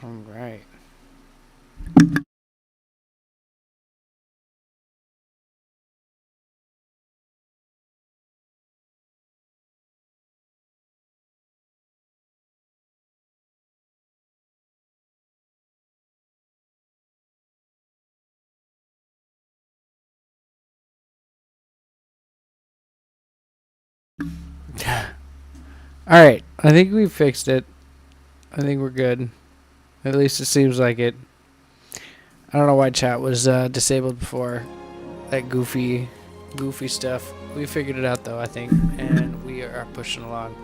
All right. All right. I think we fixed it. I think we're good. At least it seems like it. I don't know why chat was disabled before. That goofy stuff. We figured it out though, I think, and we are pushing along.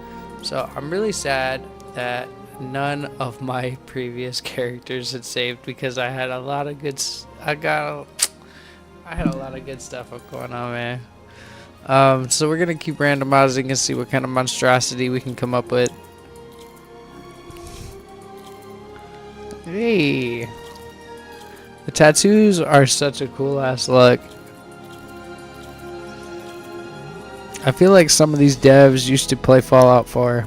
So I'm really sad that none of my previous characters had saved because I had a lot of good. I had a lot of good stuff going on, man. So we're gonna keep randomizing and see what kind of monstrosity we can come up with. Hey, the tattoos are such a cool ass look. I feel like some of these devs used to play Fallout 4.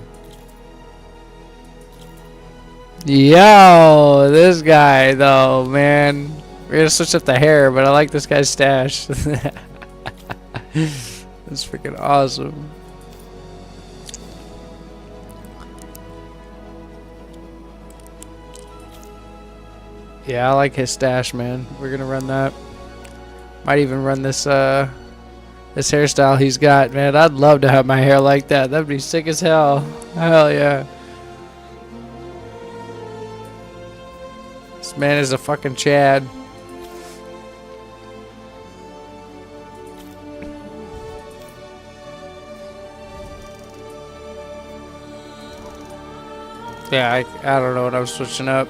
Yo, this guy though, man. We're gonna switch up the hair, but I like this guy's stash. That's freaking awesome. Yeah, I like his stash, man. We're gonna run that. Might even run this this hairstyle he's got, man. I'd love to have my hair like that. That'd be sick as hell. Hell yeah. This man is a fucking Chad. Yeah, I don't know what I'm switching up.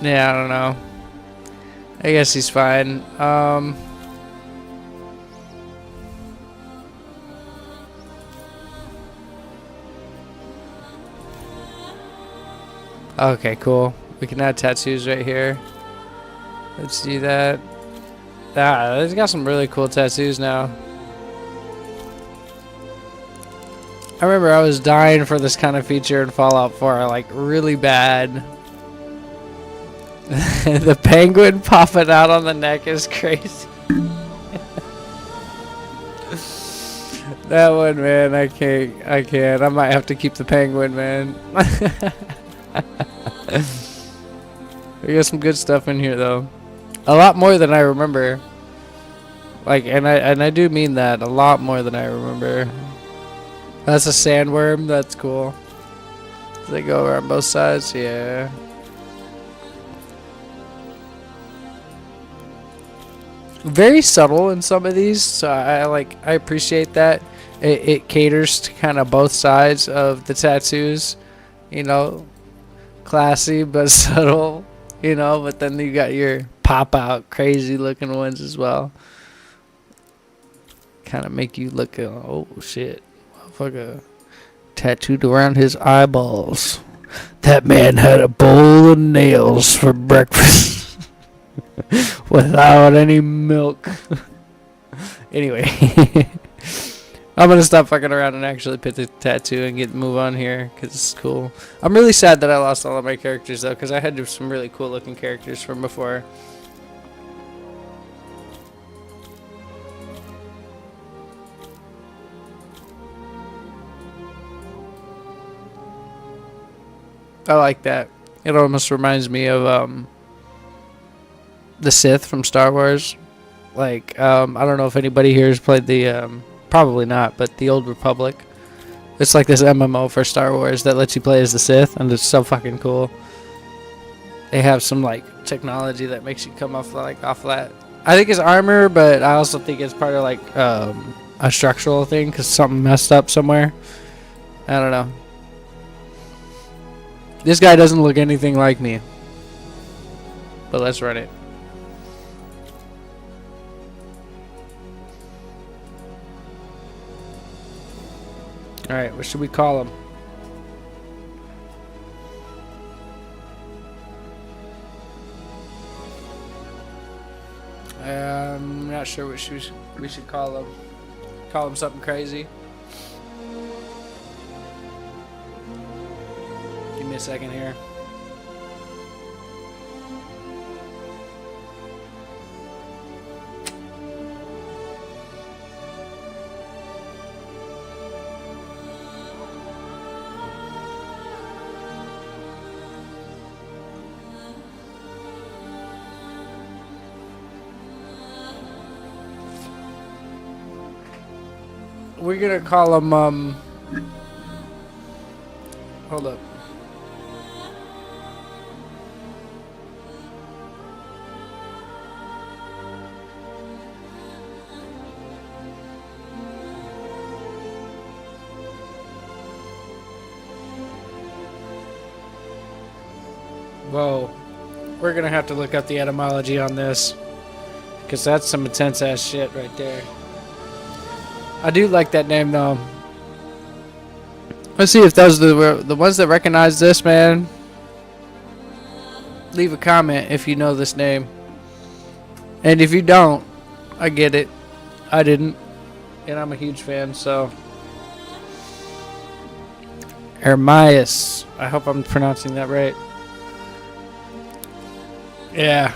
Yeah, I don't know. I guess he's fine. Okay, cool. We can add tattoos right here. Let's do that. Ah, he's got some really cool tattoos now. I remember I was dying for this kind of feature in Fallout 4, like really bad. The penguin popping out on the neck is crazy. That one, man, I can't. I might have to keep the penguin, man. We got some good stuff in here, though. A lot more than I remember. Like, and I do mean that. A lot more than I remember. That's a sandworm. That's cool. They go around both sides. Yeah. Very subtle in some of these, so I appreciate that. It caters to kind of both sides of the tattoos, you know, classy but subtle, you know. But then you got your pop out crazy looking ones as well. Kind of make you look, oh shit, motherfucker, tattooed around his eyeballs. That man had a bowl of nails for breakfast. Without any milk. Anyway, I'm gonna stop fucking around and actually put the tattoo and move on here because it's cool. I'm really sad that I lost all of my characters though, because I had some really cool looking characters from before. I like that. It almost reminds me of the Sith from Star Wars. Like, I don't know if anybody here has played the, probably not, but the Old Republic. It's like this MMO for Star Wars that lets you play as the Sith, and it's so fucking cool. They have some, like, technology that makes you come off that. I think it's armor, but I also think it's part of, like, a structural thing, because something messed up somewhere. I don't know. This guy doesn't look anything like me. But let's run it. Alright, what should we call him? I'm not sure what we should call him. Call him something crazy. me a second here. We're gonna call him, hold up. Whoa. We're gonna have to look up the etymology on this, because that's some intense ass shit right there. I do like that name though. Let's see if those are the ones that recognize this, man. Leave a comment if you know this name. And if you don't, I get it. I didn't. And I'm a huge fan, so. Hermias. I hope I'm pronouncing that right. Yeah.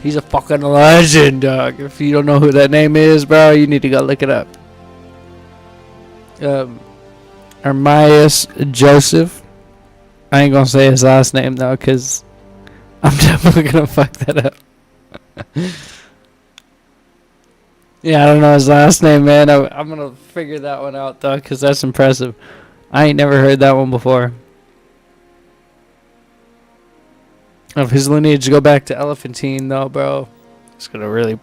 He's a fucking legend, dog. If you don't know who that name is, bro, you need to go look it up. Armias Joseph. I ain't gonna say his last name, though, because I'm definitely gonna fuck that up. Yeah, I don't know his last name, man. I'm gonna figure that one out, though, because that's impressive. I ain't never heard that one before. Of his lineage go back to Elephantine, though, bro. It's gonna really.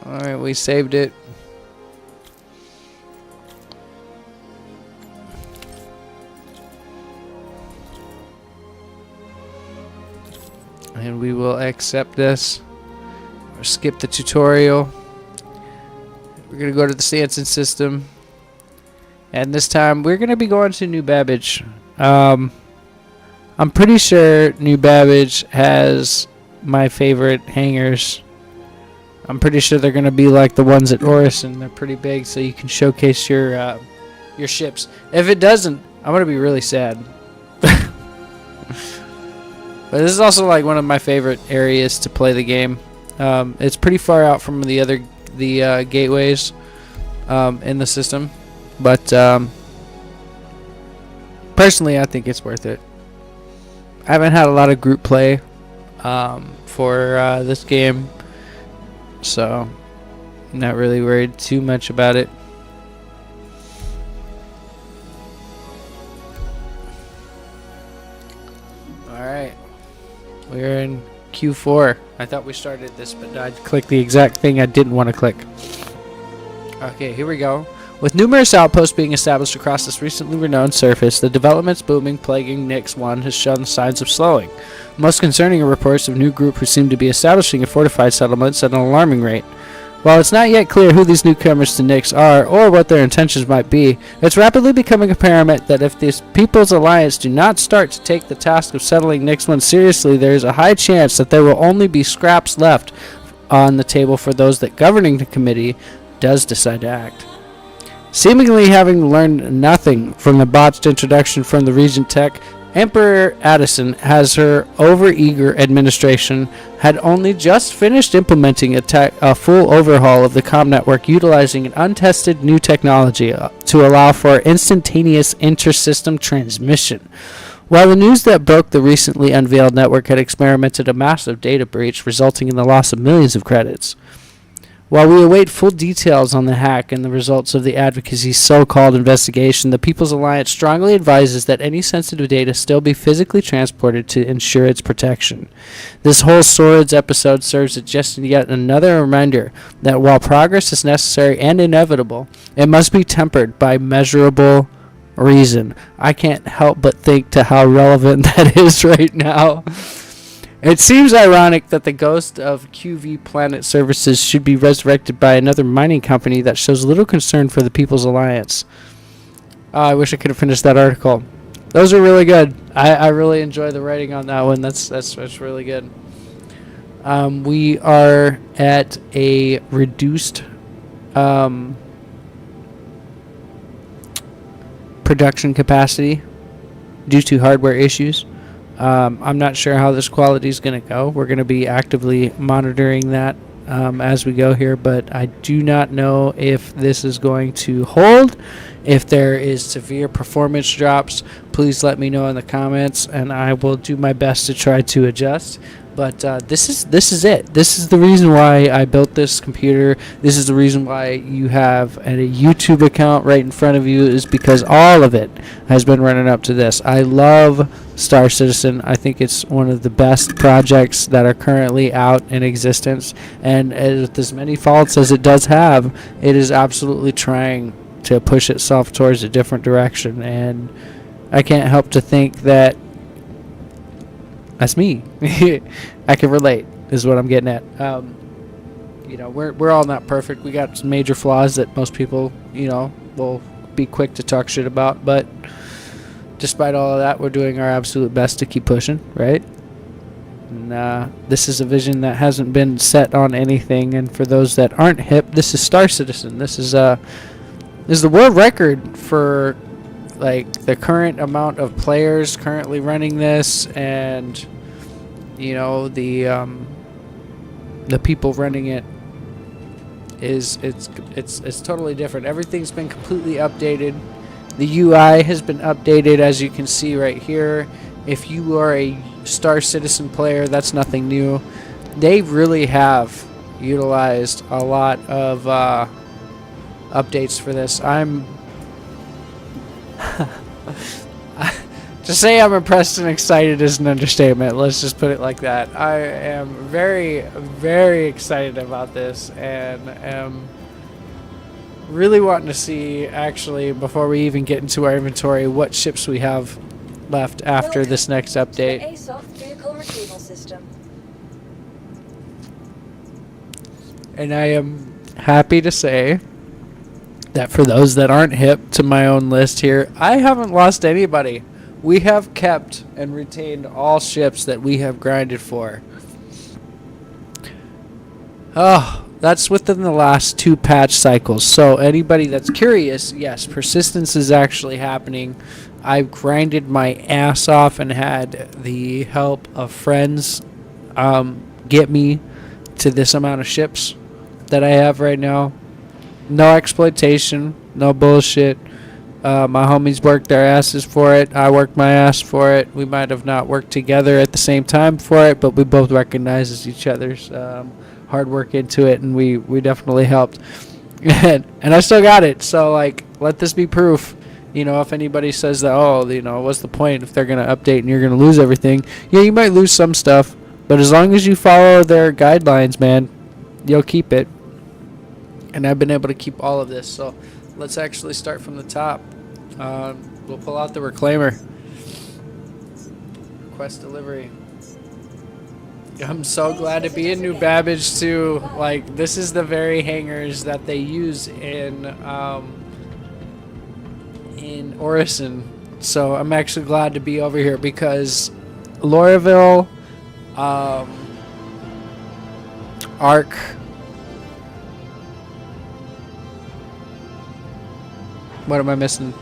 Alright, we saved it. And we will accept this. Or skip the tutorial. We're gonna go to the Stanson system. And this time, we're going to be going to New Babbage. I'm pretty sure New Babbage has my favorite hangars. I'm pretty sure they're going to be like the ones at Orison. They're pretty big, so you can showcase your ships. If it doesn't, I'm going to be really sad. But this is also like one of my favorite areas to play the game. It's pretty far out from the other gateways in the system. But personally, I think it's worth it. I haven't had a lot of group play for this game, so I'm not really worried too much about it. Alright, we're in Q4. I thought we started this, but I clicked the exact thing I didn't want to click. Okay, here we go. With numerous outposts being established across this recently renowned surface, the developments booming plaguing Nyx 1 has shown signs of slowing. Most concerning are reports of a new group who seem to be establishing a fortified settlements at an alarming rate. While it's not yet clear who these newcomers to Nyx are or what their intentions might be, it's rapidly becoming apparent that if this People's Alliance do not start to take the task of settling Nyx 1 seriously, there is a high chance that there will only be scraps left on the table for those that governing the committee does decide to act. Seemingly having learned nothing from the botched introduction from the Regent Tech, Emperor Addison has her overeager administration had only just finished implementing a full overhaul of the comm network utilizing an untested new technology to allow for instantaneous inter-system transmission. While the news that broke the recently unveiled network had experimented a massive data breach resulting in the loss of millions of credits. While we await full details on the hack and the results of the advocacy's so-called investigation, the People's Alliance strongly advises that any sensitive data still be physically transported to ensure its protection. This whole Swords episode serves as just yet another reminder that while progress is necessary and inevitable, it must be tempered by measurable reason. I can't help but think to how relevant that is right now. It seems ironic that the ghost of QV Planet Services should be resurrected by another mining company that shows little concern for the People's Alliance. I wish I could have finished that article. Those are really good. I really enjoy the writing on that one. That's really good. We are at a reduced production capacity due to hardware issues. I'm not sure how this quality is going to go. We're going to be actively monitoring that as we go here, but I do not know if this is going to hold. If there is severe performance drops, please let me know in the comments, and I will do my best to try to adjust. But this is it. This is the reason why I built this computer. This is the reason why you have a YouTube account right in front of you, is because all of it has been running up to this. I love Star Citizen. I think it's one of the best projects that are currently out in existence. And with as many faults as it does have, it is absolutely trying to push itself towards a different direction. And I can't help to think that that's me. I can relate, is what I'm getting at. We're all not perfect. We got some major flaws that most people, will be quick to talk shit about. But despite all of that, we're doing our absolute best to keep pushing, right? And this is a vision that hasn't been set on anything. And for those that aren't hip, this is Star Citizen. This is the world record for the current amount of players currently running this, and the people running it it's totally different. Everything's been completely updated. The UI has been updated, as you can see right here. If you are a Star Citizen player, that's nothing new. They really have utilized a lot of updates for this. To say I'm impressed and excited is an understatement. Let's just put it like that. I am very, very excited about this, and am really wanting to see, actually, before we even get into our inventory, what ships we have left after this next update. ASOF vehicle retrieval system. And I am happy to say that for those that aren't hip to my own list here, I haven't lost anybody. We have kept and retained all ships that we have grinded for. Oh, that's within the last 2 patch cycles. So anybody that's curious, yes, persistence is actually happening. I've grinded my ass off and had the help of friends get me to this amount of ships that I have right now. No exploitation, no bullshit. My homies worked their asses for it. I worked my ass for it. We might have not worked together at the same time for it, but we both recognized each other's hard work into it, and we definitely helped. And I still got it. So, let this be proof. If anybody says that, what's the point if they're going to update and you're going to lose everything? Yeah, you might lose some stuff, but as long as you follow their guidelines, man, you'll keep it. And I've been able to keep all of this. So let's actually start from the top. We'll pull out the reclaimer. Request delivery. I'm so glad to be in New Babbage too. This is the very hangars that they use in Orison. So I'm actually glad to be over here, because Lorville, Arc, what am I missing?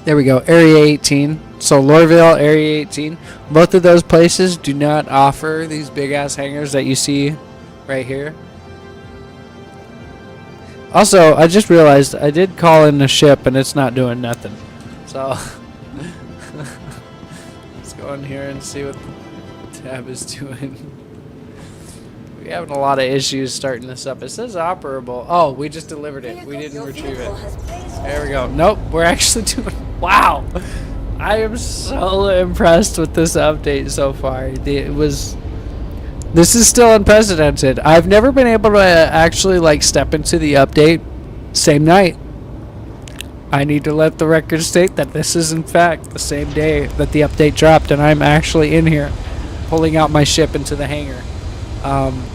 There we go, Area 18. So Lorville, Area 18. Both of those places do not offer these big-ass hangars that you see right here. Also, I just realized I did call in a ship and it's not doing nothing. So, let's go in here and see what the tab is doing. We're having a lot of issues starting this up. It says operable. Oh, we just delivered it. We didn't retrieve it. There we go. Nope, we're actually doing... Wow! I am so impressed with this update so far. This is still unprecedented. I've never been able to actually step into the update same night. I need to let the record state that this is in fact the same day that the update dropped, and I'm actually in here pulling out my ship into the hangar.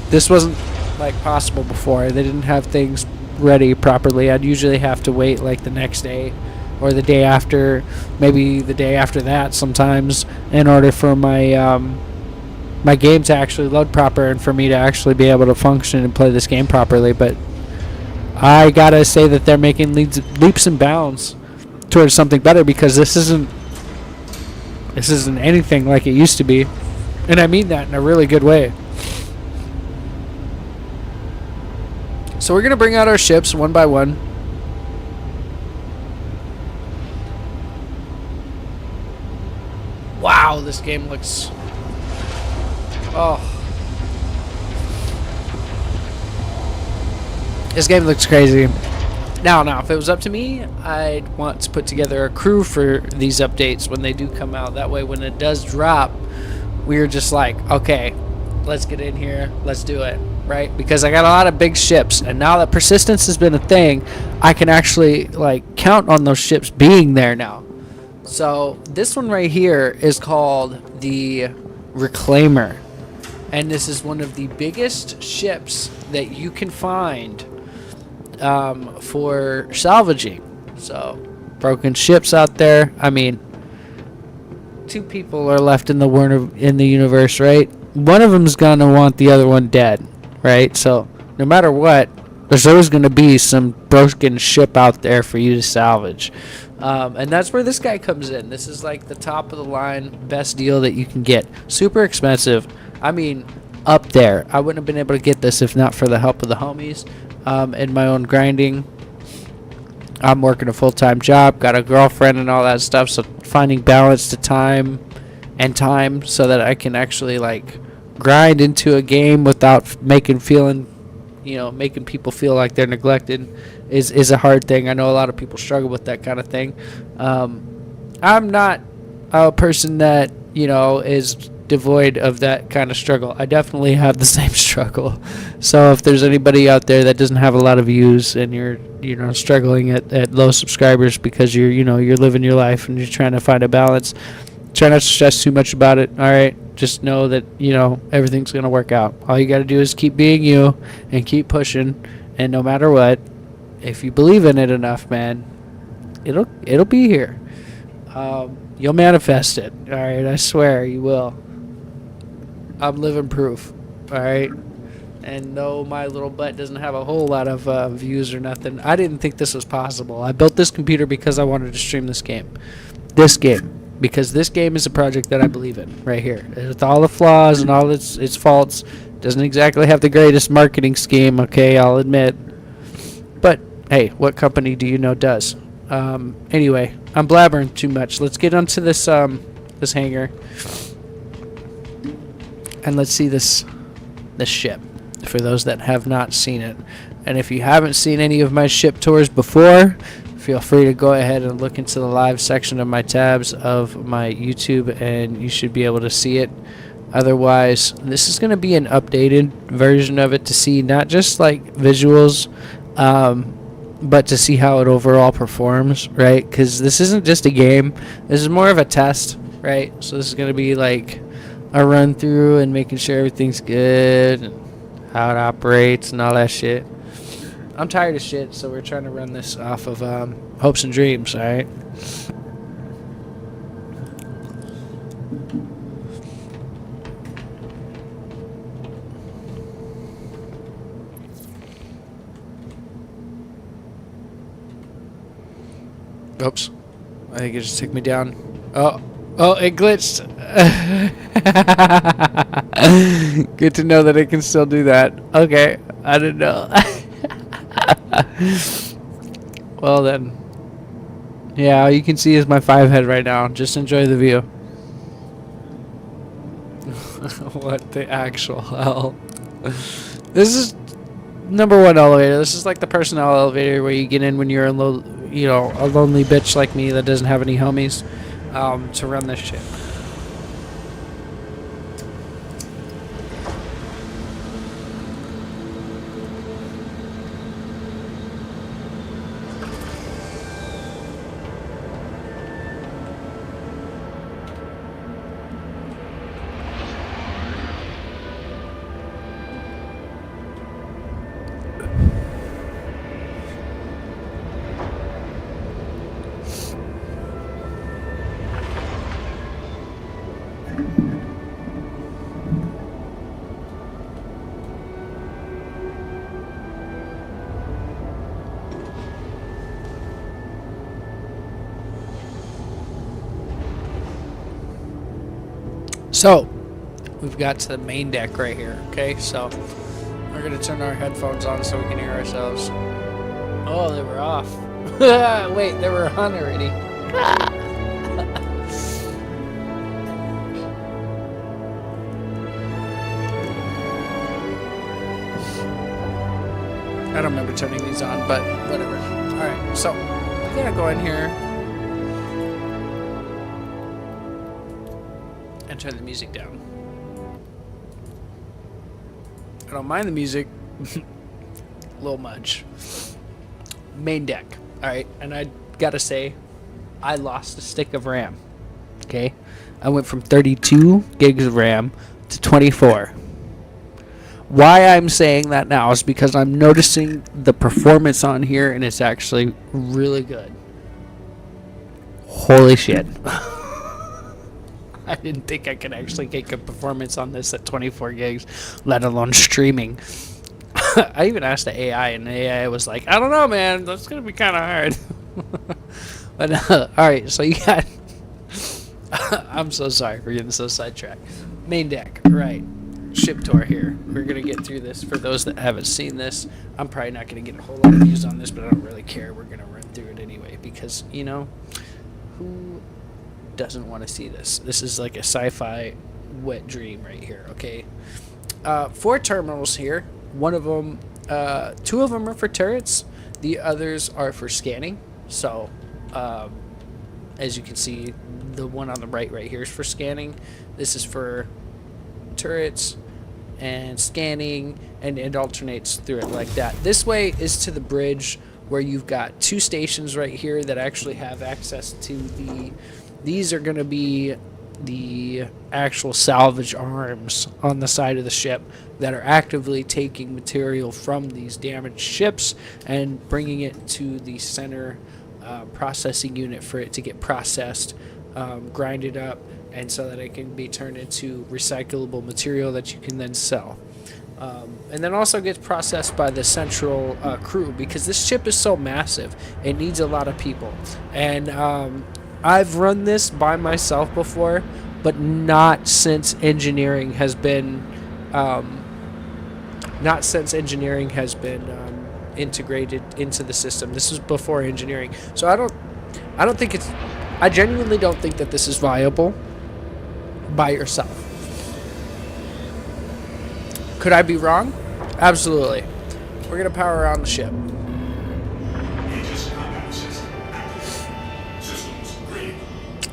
This wasn't possible before. They didn't have things ready properly. I'd usually have to wait the next day or the day after, maybe the day after that sometimes, in order for my my game to actually load proper and for me to actually be able to function and play this game properly. But I gotta say that they're making leaps and bounds towards something better, because this isn't anything like it used to be, and I mean that in a really good way. So we're gonna bring out our ships one by one. Wow, this game looks... Oh. This game looks crazy. Now, if it was up to me, I'd want to put together a crew for these updates when they do come out. That way, when it does drop, we're just like, okay, let's get in here, let's do it, right? Because I got a lot of big ships, and now that persistence has been a thing, I can actually, like, count on those ships being there now. So, this one right here is called the Reclaimer. And this is one of the biggest ships that you can find for salvaging. So, broken ships out there. I mean, 2 people are left in the universe, right? One of them's gonna want the other one dead, right? So, no matter what, there's always gonna be some broken ship out there for you to salvage. And that's where this guy comes in. This is like the top of the line, best deal that you can get. Super expensive. I mean, up there. I wouldn't have been able to get this if not for the help of the homies and my own grinding. I'm working a full-time job, got a girlfriend and all that stuff, so finding balance to time so that I can actually like grind into a game without making people feel like they're neglected is a hard thing. I know a lot of people struggle with that kind of thing. I'm not a person that is devoid of that kind of struggle. I definitely have the same struggle. So if there's anybody out there that doesn't have a lot of views and you're struggling at low subscribers because you're living your life and you're trying to find a balance, try not to stress too much about it. All right, just know that everything's gonna work out. All you got to do is keep being you and keep pushing, and no matter what, if you believe in it enough, man, it'll be here. You'll manifest it. All right, I swear you will. I'm living proof. All right. And though my little butt doesn't have a whole lot of views or nothing, I didn't think this was possible. I built this computer because I wanted to stream this game. Because this game is a project that I believe in right here. With all the flaws and all its faults, doesn't exactly have the greatest marketing scheme, okay, I'll admit. But, hey, what company do you know does? Anyway, I'm blabbering too much. Let's get onto this hangar. And let's see this ship, for those that have not seen it. And if you haven't seen any of my ship tours before, feel free to go ahead and look into the live section of my tabs of my YouTube, and you should be able to see it. Otherwise, this is going to be an updated version of it to see not just like visuals, but to see how it overall performs, right? Because this isn't just a game. This is more of a test, right? So this is going to be like a run through and making sure everything's good and how it operates and all that shit. I'm tired of shit, so we're trying to run this off of hopes and dreams, alright? Oops. I think it just took me down. Oh, it glitched. Good to know that it can still do that. Okay, I didn't know. Well then. Yeah, all you can see is my 5 head right now. Just enjoy the view. What the actual hell? This is number 1 elevator. This is like the personnel elevator where you get in when you're a lonely bitch like me that doesn't have any homies to run this shit. So, we've got to the main deck right here, okay? So, we're going to turn our headphones on so we can hear ourselves. Oh, they were off. Wait, they were on already. I don't remember turning these on, but whatever. Alright, so I'm going to go in here and turn the music down. I don't mind the music. A little much. Main deck. Alright, and I gotta say, I lost a stick of RAM. Okay? I went from 32 gigs of RAM to 24. Why I'm saying that now is because I'm noticing the performance on here, and it's actually really good. Holy shit. I didn't think I could actually get good performance on this at 24 gigs, let alone streaming. I even asked the AI, and the AI was like, I don't know, man. That's going to be kind of hard. But, alright, so you got... I'm so sorry for getting so sidetracked. Main deck, right. Ship tour here. We're going to get through this. For those that haven't seen this, I'm probably not going to get a whole lot of views on this, but I don't really care. We're going to run through it anyway because, you know, who doesn't want to see this? This is like a sci-fi wet dream right here, okay? 4 terminals here. One of them, 2 of them are for turrets. The others are for scanning. So, as you can see, the one on the right here is for scanning. This is for turrets and scanning, and it alternates through it like that. This way is to the bridge where you've got 2 stations right here that actually have access to the... These are going to be the actual salvage arms on the side of the ship that are actively taking material from these damaged ships and bringing it to the center processing unit for it to get processed, grinded up, and so that it can be turned into recyclable material that you can then sell. And then also gets processed by the central crew, because this ship is so massive, it needs a lot of people. And I've run this by myself before, but not since engineering has been integrated into the system. This was before engineering, so I genuinely don't think that this is viable by yourself. Could I be wrong? Absolutely. We're gonna power around the ship.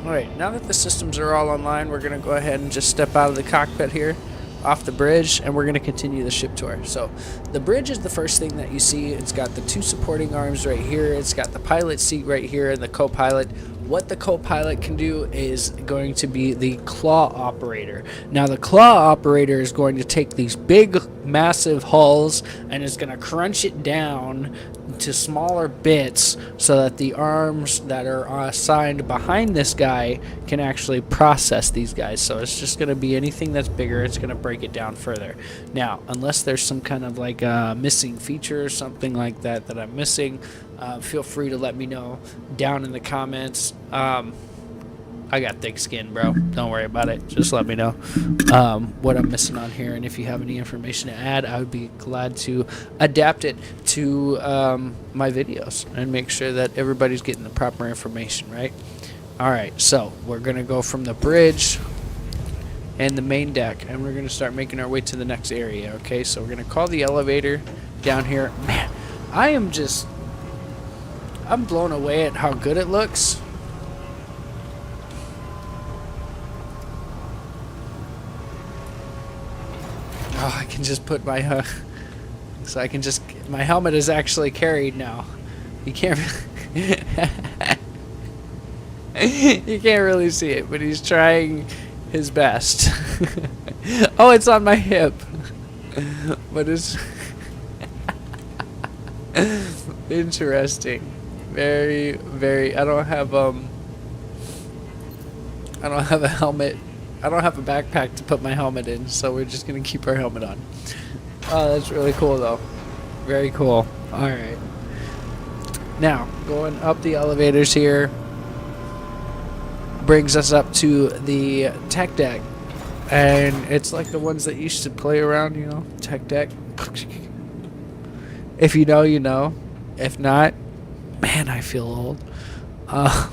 Alright, now that the systems are all online, we're going to go ahead and just step out of the cockpit here, off the bridge, and we're going to continue the ship tour. So, the bridge is the first thing that you see. It's got the 2 supporting arms right here. It's got the pilot seat right here and the co-pilot. What the co-pilot can do is going to be the claw operator. Now, the claw operator is going to take these big, massive hulls and is going to crunch it down to smaller bits so that the arms that are assigned behind this guy can actually process these guys. So it's just going to be anything that's bigger, it's going to break it down further. Now, unless there's some kind of like missing feature or something like that that I'm missing, feel free to let me know down in the comments. I got thick skin, bro. Don't worry about it. Just let me know what I'm missing on here, and if you have any information to add, I would be glad to adapt it to my videos and make sure that everybody's getting the proper information, right? Alright, so we're going to go from the bridge and the main deck, and we're going to start making our way to the next area, okay? So we're going to call the elevator down here. Man, I'm blown away at how good it looks. Oh, I can just put my so I can just, my helmet is actually carried now. You can't you can't really see it, but he's trying his best. Oh, it's on my hip. But it's interesting. Very, very, I don't have a helmet. I don't have a backpack to put my helmet in, so we're just going to keep our helmet on. Oh, that's really cool, though. Very cool. Alright. Now, going up the elevators here brings us up to the tech deck. And it's like the ones that you used to play around, you know, tech deck. If you know, you know. If not, man, I feel old. Uh,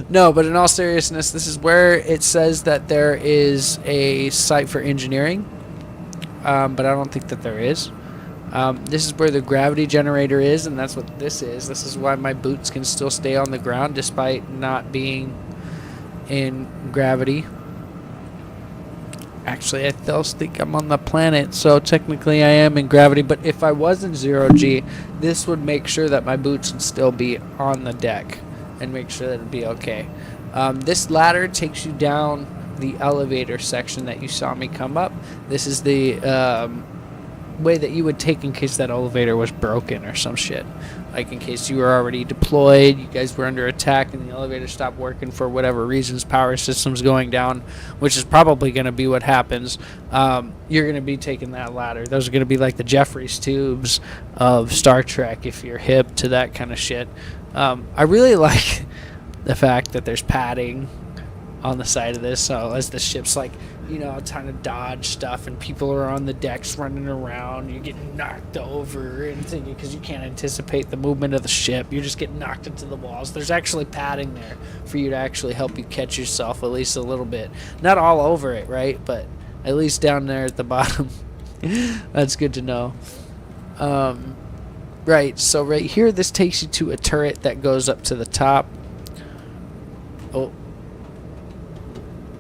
no, but in all seriousness, this is where it says that there is a site for engineering, but I don't think that there is. This is where the gravity generator is, and that's what this is. This is why my boots can still stay on the ground despite not being in gravity. Actually, I still think I'm on the planet, so technically I am in gravity. But if I was in 0G, this would make sure that my boots would still be on the deck and make sure that it'd be okay. This ladder takes you down the elevator section that you saw me come up. This is the way that you would take in case that elevator was broken or some shit. Like in case you were already deployed, you guys were under attack, and the elevator stopped working for whatever reasons, power systems going down, which is probably going to be what happens. You're going to be taking that ladder. Those are going to be like the Jeffries tubes of Star Trek if you're hip to that kind of shit. I really like the fact that there's padding on the side of this, so as the ship's like, you know, trying to dodge stuff and people are on the decks running around, you're getting knocked over and thinking, because you can't anticipate the movement of the ship, you're just getting knocked into the walls. There's actually padding there for you to actually help you catch yourself at least a little bit. Not all over it, right, but at least down there at the bottom. That's good to know. Right, so right here, this takes you to a turret that goes up to the top. Oh,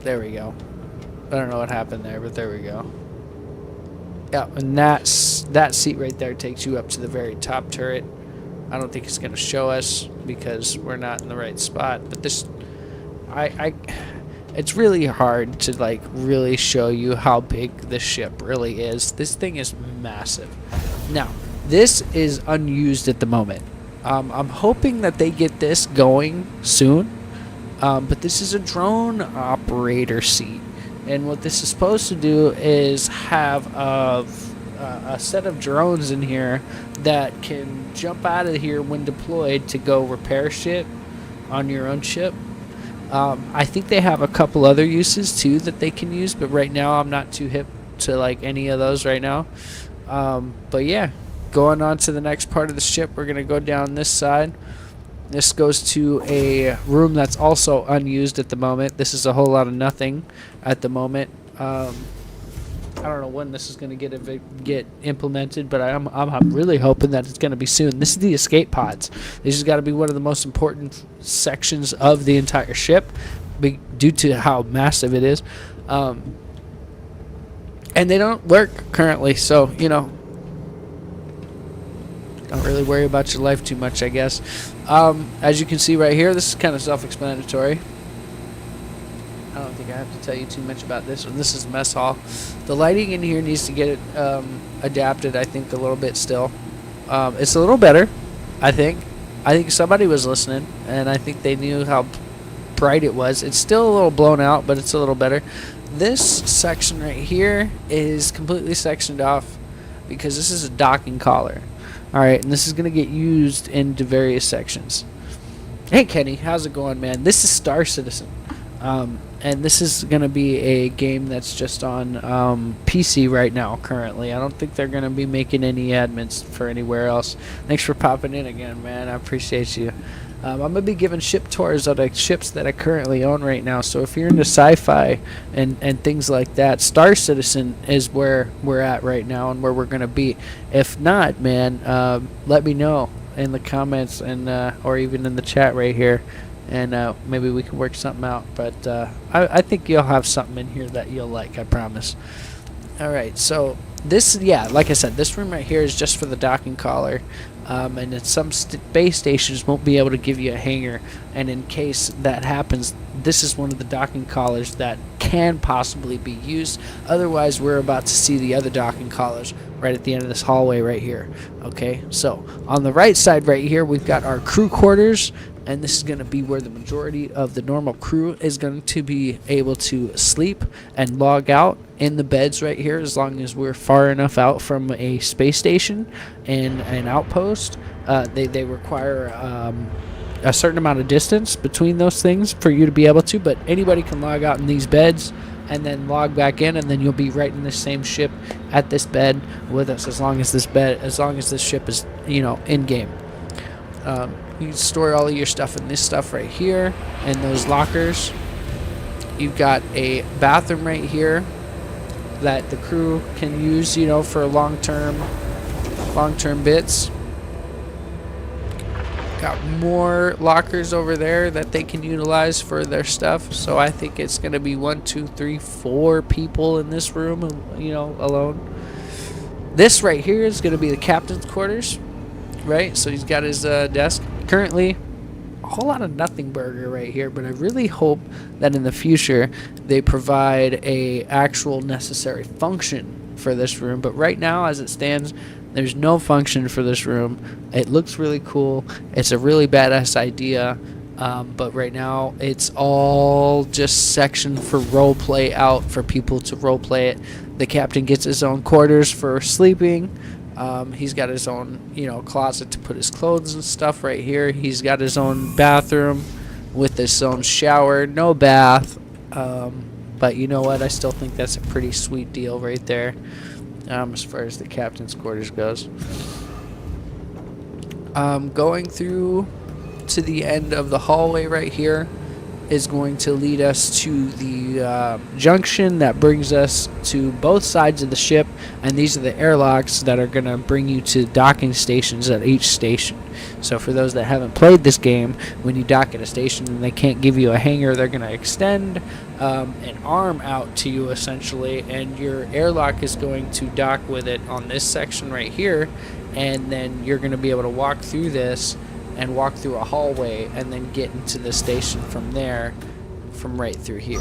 there we go. I don't know what happened there, but there we go. Yeah, and that seat right there takes you up to the very top turret. I don't think it's going to show us because we're not in the right spot. But this, it's really hard to like really show you how big this ship really is. This thing is massive. Now, this is unused at the moment. I'm hoping that they get this going soon. But this is a drone operator seat. And what this is supposed to do is have a set of drones in here that can jump out of here when deployed to go repair shit on your own ship. I think they have a couple other uses too that they can use, but right now I'm not too hip to like any of those right now. But yeah, going on to the next part of the ship, we're going to go down this side. This goes to a room that's also unused at the moment. This is a whole lot of nothing at the moment. I don't know when this is going to get implemented, but I'm really hoping that it's going to be soon. This is the escape pods. This has got to be one of the most important sections of the entire ship due to how massive it is. And they don't work currently, so, you know, don't really worry about your life too much, I guess. As you can see right here, this is kind of self-explanatory. I don't think I have to tell you too much about this one. This is mess hall. The lighting in here needs to get adapted, I think, a little bit still. It's a little better, I think. I think somebody was listening, and I think they knew how bright it was. It's still a little blown out, but it's a little better. This section right here is completely sectioned off because this is a docking collar. Alright, and this is going to get used into various sections. Hey Kenny, how's it going, man? This is Star Citizen. And this is going to be a game that's just on PC right now, currently. I don't think they're going to be making any admins for anywhere else. Thanks for popping in again, man. I appreciate you. I'm going to be giving ship tours of the ships that I currently own right now. So if you're into sci-fi and things like that, Star Citizen is where we're at right now and where we're going to be. If not, man, let me know in the comments and or even in the chat right here. And maybe we can work something out. But I think you'll have something in here that you'll like, I promise. Alright, so this, yeah, like I said, this room right here is just for the docking collar. And then some base stations won't be able to give you a hanger, and in case that happens, this is one of the docking collars that can possibly be used. Otherwise, we're about to see the other docking collars right at the end of this hallway right here. Okay, so on the right side right here, we've got our crew quarters, and this is going to be where the majority of the normal crew is going to be able to sleep and log out in the beds right here, as long as we're far enough out from a space station and an outpost. They require a certain amount of distance between those things for you to be able to, but anybody can log out in these beds and then log back in, and then you'll be right in the same ship at this bed with us as long as this ship is, you know, in game. You can store all of your stuff in this stuff right here in those lockers. You've got a bathroom right here that the crew can use, you know, for long-term bits. Got more lockers over there that they can utilize for their stuff. So I think it's gonna be 1, 2, 3, 4 people in this room, you know, alone. This right here is gonna be the captain's quarters, right? So he's got his desk. Currently, a whole lot of nothing burger right here, but I really hope that in the future they provide a actual necessary function for this room. But right now, as it stands, there's no function for this room. It looks really cool. It's a really badass idea, but right now it's all just sectioned for role play out for people to role play it. The captain gets his own quarters for sleeping. He's got his own, you know, closet to put his clothes and stuff right here. He's got his own bathroom with his own shower. No bath, but you know what? I still think that's a pretty sweet deal right there. As far as the captain's quarters goes. Going through to the end of the hallway right here is going to lead us to the junction that brings us to both sides of the ship, and these are the airlocks that are going to bring you to docking stations at each station. So for those that haven't played this game, when you dock at a station and they can't give you a hangar, they're going to extend an arm out to you essentially, and your airlock is going to dock with it on this section right here, and then you're going to be able to walk through this and walk through a hallway and then get into the station from there, from right through here.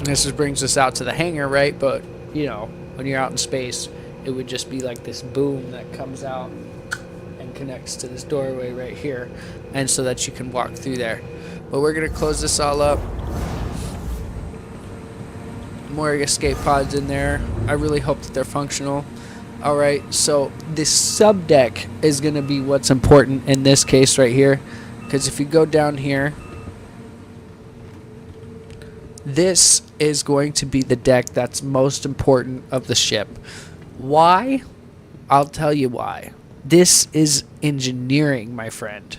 This just brings us out to the hangar, right? But, you know, when you're out in space, it would just be like this boom that comes out and connects to this doorway right here, and so that you can walk through there. But we're going to close this all up. More escape pods in there. I really hope that they're functional. Alright, so this sub deck is going to be what's important in this case right here, because if you go down here, this is going to be the deck that's most important of the ship. Why? I'll tell you why. This is engineering, my friend,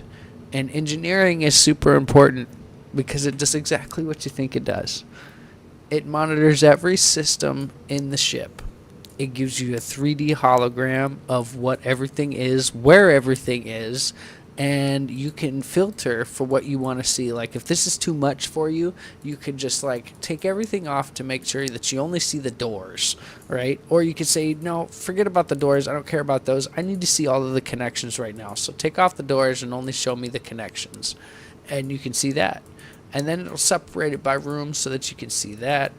and engineering is super important because it does exactly what you think it does. It monitors every system in the ship. It gives you a 3D hologram of what everything is, where everything is, and you can filter for what you want to see. Like if this is too much for you, you can just like take everything off to make sure that you only see the doors, right? Or you could say, no, forget about the doors. I don't care about those. I need to see all of the connections right now. So take off the doors and only show me the connections. And you can see that. And then it'll separate it by room so that you can see that.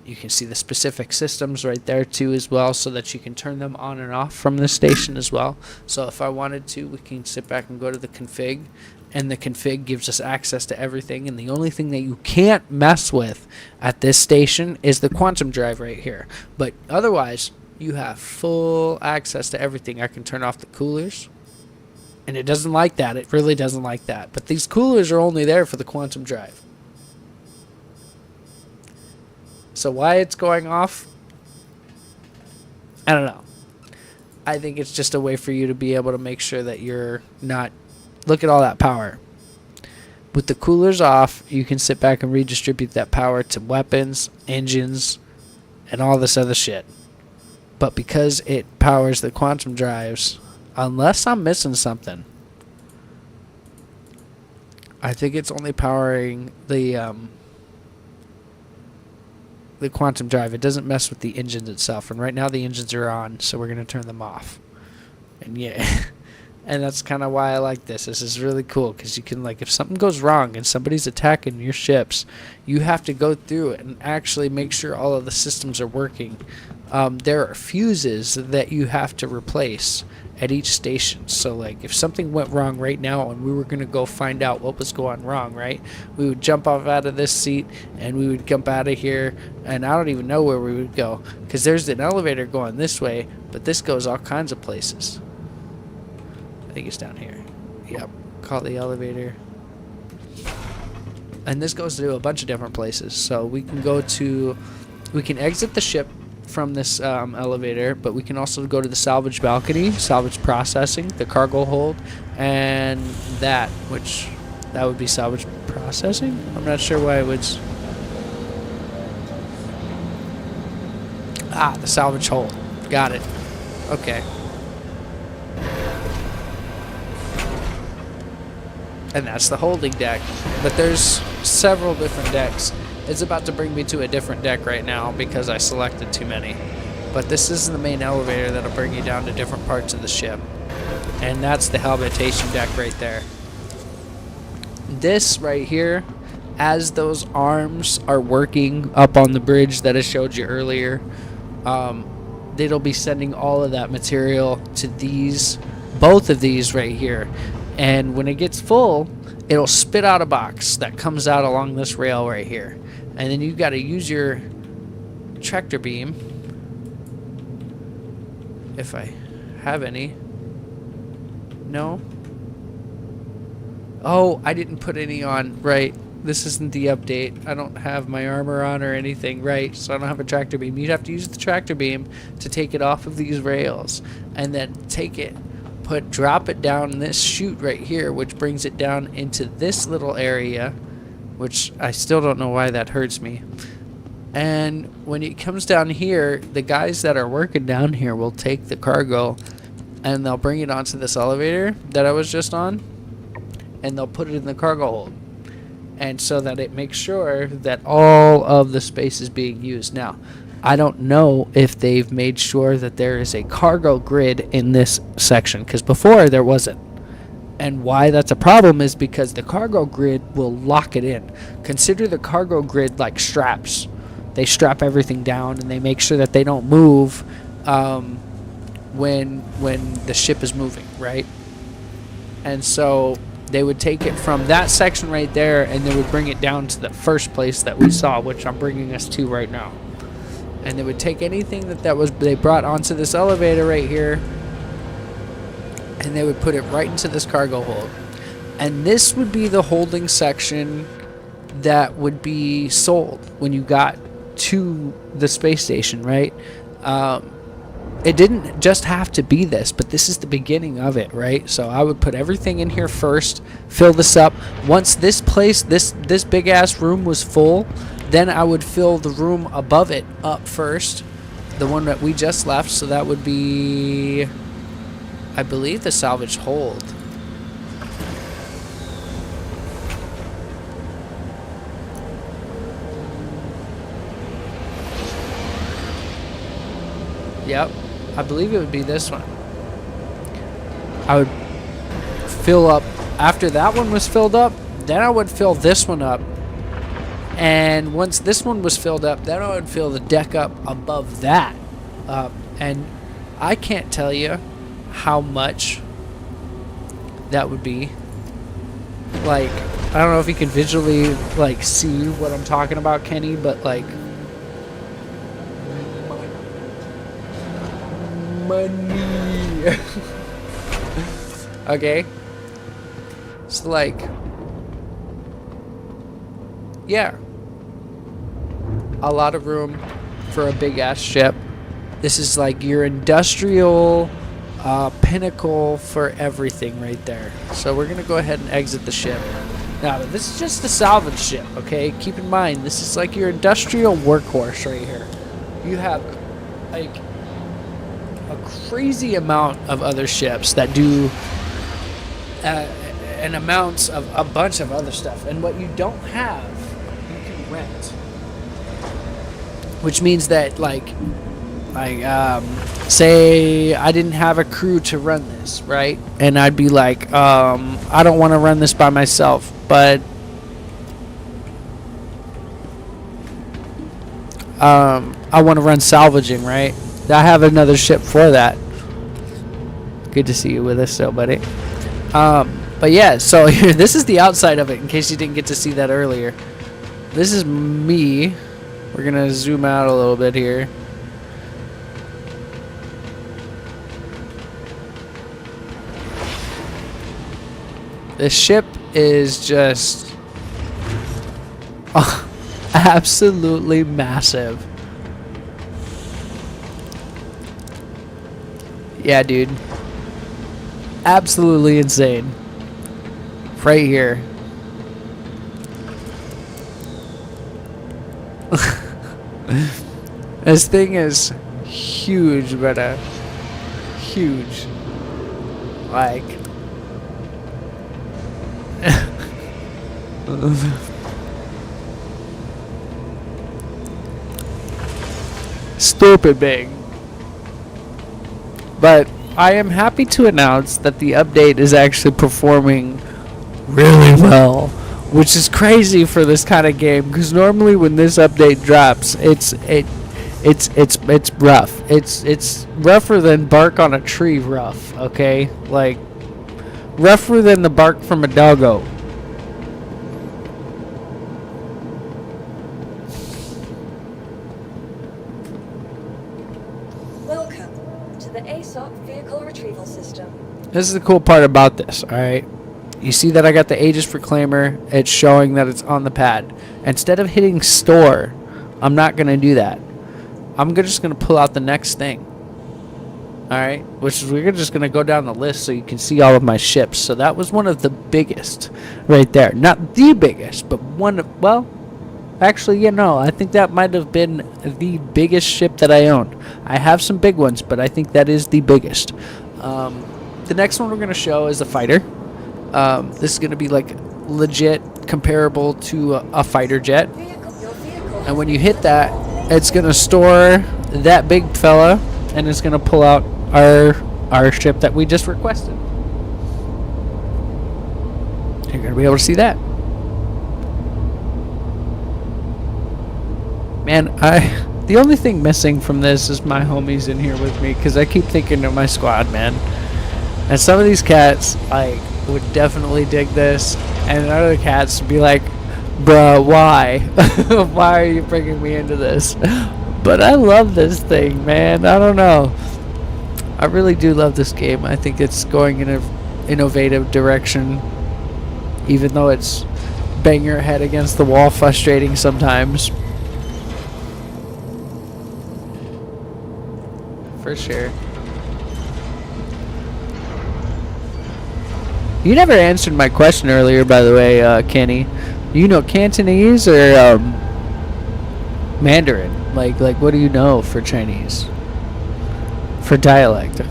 You can see the specific systems right there too as well, so that you can turn them on and off from the station as well. So if I wanted to, we can sit back and go to the config, and the config gives us access to everything. And the only thing that you can't mess with at this station is the quantum drive right here. But otherwise, you have full access to everything. I can turn off the coolers, and it doesn't like that. It really doesn't like that. But these coolers are only there for the quantum drive. So why it's going off, I don't know. I think it's just a way for you to be able to make sure that you're not... Look at all that power. With the coolers off, you can sit back and redistribute that power to weapons, engines, and all this other shit. But because it powers the quantum drives, unless I'm missing something, I think it's only powering the quantum drive. It doesn't mess with the engines itself, and right now the engines are on, so we're going to turn them off. And yeah, and that's kind of why I like this. This is really cool, because you can, like, if something goes wrong and somebody's attacking your ships, you have to go through it and actually make sure all of the systems are working. There are fuses that you have to replace at each station. So like if something went wrong right now and we were going to go find out what was going wrong, right, we would jump off out of this seat and we would jump out of here, and I don't even know where we would go, because there's an elevator going this way, but this goes all kinds of places. I think it's down here. Yep, call the elevator. And this goes to a bunch of different places. So we can go to, we can exit the ship from this elevator, but we can also go to the salvage balcony, salvage processing, the cargo hold, and that would be salvage processing. I'm not sure why it would. The salvage hold. Got it. Okay. And that's the holding deck. But there's several different decks. It's about to bring me to a different deck right now because I selected too many. But this is the main elevator that'll bring you down to different parts of the ship. And that's the habitation deck right there. This right here, as those arms are working up on the bridge that I showed you earlier, it'll be sending all of that material to these, both of these right here. And when it gets full, it'll spit out a box that comes out along this rail right here. And then you've got to use your tractor beam, if I have any. No? Oh, I didn't put any on. Right. This isn't the update. I don't have my armor on or anything. Right. So I don't have a tractor beam. You'd have to use the tractor beam to take it off of these rails. And then take it, drop it down this chute right here, which brings it down into this little area, which I still don't know why that hurts me. And when it comes down here, the guys that are working down here will take the cargo and they'll bring it onto this elevator that I was just on, and they'll put it in the cargo hold. And so that it makes sure that all of the space is being used. Now, I don't know if they've made sure that there is a cargo grid in this section, because before there wasn't. And why that's a problem is because the cargo grid will lock it in. Consider the cargo grid like straps. They strap everything down and they make sure that they don't move when the ship is moving, right? And so they would take it from that section right there and they would bring it down to the first place that we saw, which I'm bringing us to right now. And they would take anything they brought onto this elevator right here, and they would put it right into this cargo hold. And this would be the holding section that would be sold when you got to the space station, right? It didn't just have to be this, but this is the beginning of it, right? So I would put everything in here first, fill this up. Once this place, this big ass room was full, then I would fill the room above it up first, the one that we just left. So that would be, I believe, the salvage hold. Yep, I believe it would be this one. I would fill up, after that one was filled up, then I would fill this one up. And once this one was filled up, then I would fill the deck up above that. And I can't tell you how much that would be. Like, I don't know if you can visually, like, see what I'm talking about, Kenny, but, like, money. Okay. So, like, yeah, a lot of room for a big ass ship. This is like your industrial pinnacle for everything right there. So we're gonna go ahead and exit the ship. Now this is just a salvage ship, okay? Keep in mind this is like your industrial workhorse right here. You have like a crazy amount of other ships that do an amounts of a bunch of other stuff, and what you don't have rent, which means that say I didn't have a crew to run this, right? And I'd be like, I don't want to run this by myself, but I want to run salvaging, right? I have another ship for that. Good to see you with us still, buddy. But yeah, so this is the outside of it in case you didn't get to see that earlier. This is me. We're going to zoom out a little bit here. This ship is just Absolutely massive. Yeah, dude. Absolutely insane. Right here. This thing is huge, but huge. Like stupid big. But I am happy to announce that the update is actually performing really well, which is crazy for this kind of game, because normally when this update drops, it's rough. It's rougher than bark on a tree rough, okay? Like rougher than the bark from a doggo. Welcome to the ASOP Vehicle Retrieval System. This is the cool part about this, alright? You see that I got the Aegis Reclaimer. It's showing that it's on the pad. Instead of hitting store, I'm not going to do that. I'm just going to pull out the next thing. Alright? Which is, we're just going to go down the list so you can see all of my ships. So that was one of the biggest right there. Not the biggest, but one of, well, actually, you know, I think that might have been the biggest ship that I owned. I have some big ones, but I think that is the biggest. The next one we're going to show is a fighter. This is going to be like legit comparable to a fighter jet. And when you hit that, it's going to store that big fella, and it's going to pull out our ship that we just requested. You're going to be able to see that. Man, the only thing missing from this is my homies in here with me, because I keep thinking of my squad, man. And some of these cats, like, would definitely dig this, and other cats would be like, bruh, why? Why are you bringing me into this? But I love this thing, man. I don't know. I really do love this game. I think it's going in an innovative direction, even though it's bang your head against the wall frustrating sometimes. For sure. You never answered my question earlier, by the way, Kenny. You know Cantonese or Mandarin? Like, what do you know for Chinese? For dialect?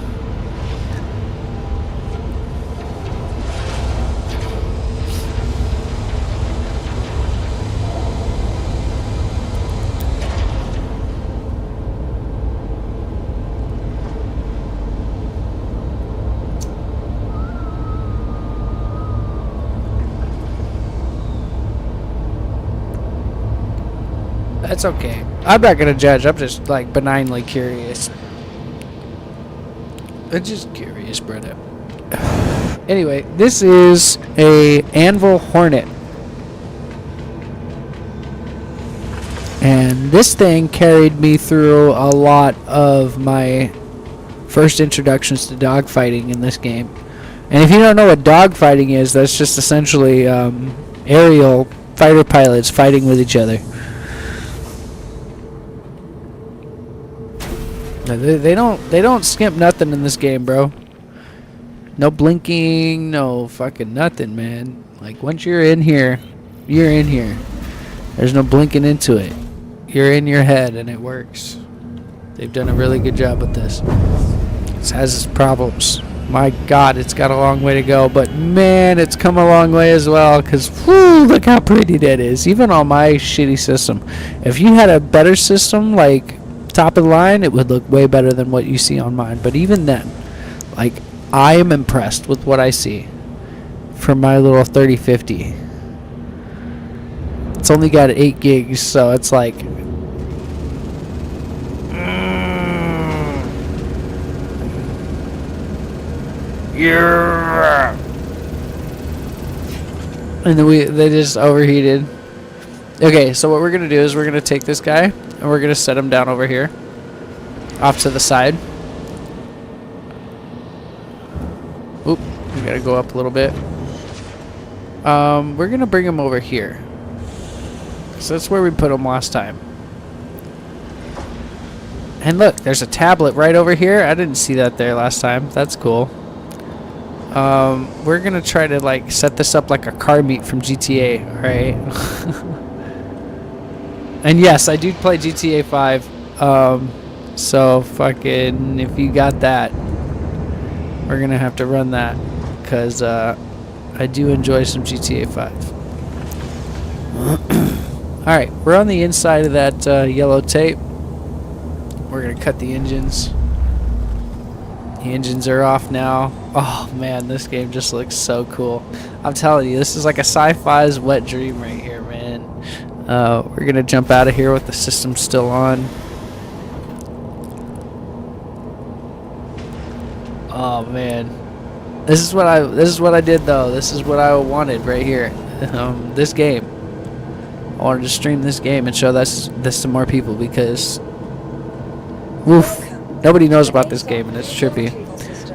That's okay. I'm not gonna judge. I'm just like benignly curious. I'm just curious, brother. Anyway, this is a Anvil Hornet, and this thing carried me through a lot of my first introductions to dogfighting in this game. And if you don't know what dogfighting is, that's just essentially aerial fighter pilots fighting with each other. They don't skimp nothing in this game, bro. No blinking, no fucking nothing, man. Like, once you're in here, you're in here. There's no blinking into it. You're in your head, and it works. They've done a really good job with this. It has its problems. My God, it's got a long way to go, but man, it's come a long way as well, because whoo, look how pretty that is. Even on my shitty system. If you had a better system, like top of the line, it would look way better than what you see on mine. But even then, like, I am impressed with what I see from my little 3050. It's only got 8 gigs, so it's like yeah. And then they just overheated. Okay, so what we're gonna do is we're gonna take this guy and we're gonna set him down over here, off to the side. Oop, we gotta go up a little bit. We're gonna bring him over here, So that's where we put them last time. And look, there's a tablet right over here. I didn't see that there last time. That's cool. We're gonna try to like set this up like a car meet from GTA, right? And yes, I do play GTA 5. So fucking, if you got that, we're gonna have to run that, cause I do enjoy some GTA 5. All right, we're on the inside of that yellow tape. We're gonna cut the engines. The engines are off now. Oh man, this game just looks so cool. I'm telling you, this is like a sci-fi's wet dream right here, man. We're gonna jump out of here with the system still on. Oh man, this is what I did though. This is what I wanted right here. This game. I wanted to stream this game and show this to more people because, woof, nobody knows about this game and it's trippy.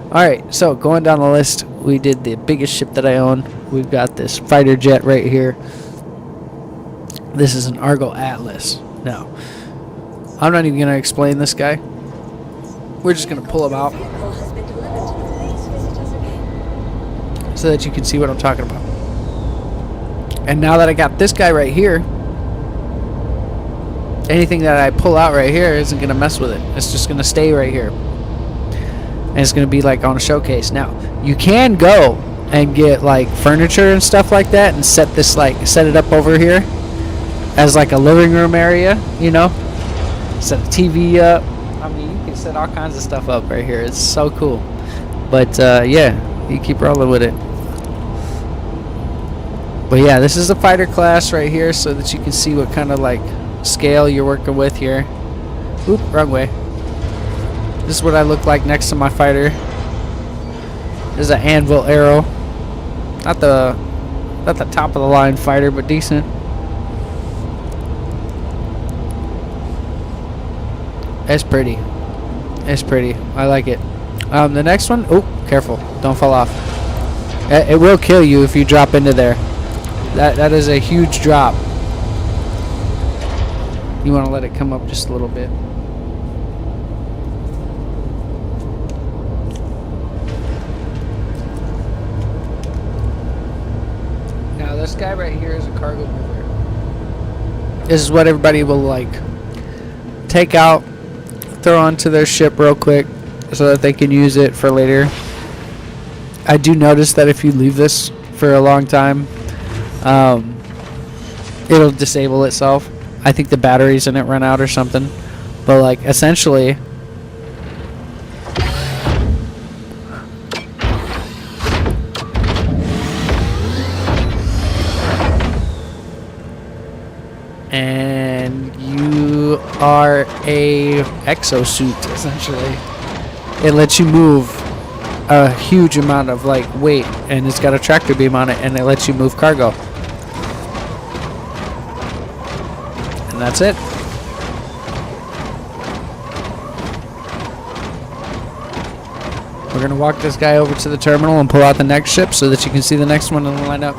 Alright, so going down the list, we did the biggest ship that I own. We've got this fighter jet right here. This is an Argo Atlas. Now, I'm not even going to explain this guy. We're just going to pull him out so that you can see what I'm talking about. And now that I got this guy right here, anything that I pull out right here isn't going to mess with it. It's just going to stay right here. And it's going to be like on a showcase. Now, you can go and get like furniture and stuff like that and set it up over here as like a living room area, you know? Set a TV up. I mean, you can set all kinds of stuff up right here. It's so cool. But yeah, you keep rolling with it. But yeah, this is a fighter class right here so that you can see what kind of like scale you're working with here. Oop, wrong way. This is what I look like next to my fighter. This is an Anvil Arrow. Not the top of the line fighter, but decent. It's pretty. It's pretty. I like it. The next one. Oh, careful! Don't fall off. It will kill you if you drop into there. That is a huge drop. You want to let it come up just a little bit. Now this guy right here is a cargo mover. This is what everybody will like take out, throw onto their ship real quick so that they can use it for later. I do notice that if you leave this for a long time, it'll disable itself. I think the batteries in it run out or something. But like essentially and you are a exosuit essentially. It lets you move a huge amount of like weight, and it's got a tractor beam on it, and it lets you move cargo. And that's it. We're gonna walk this guy over to the terminal and pull out the next ship so that you can see the next one in the lineup.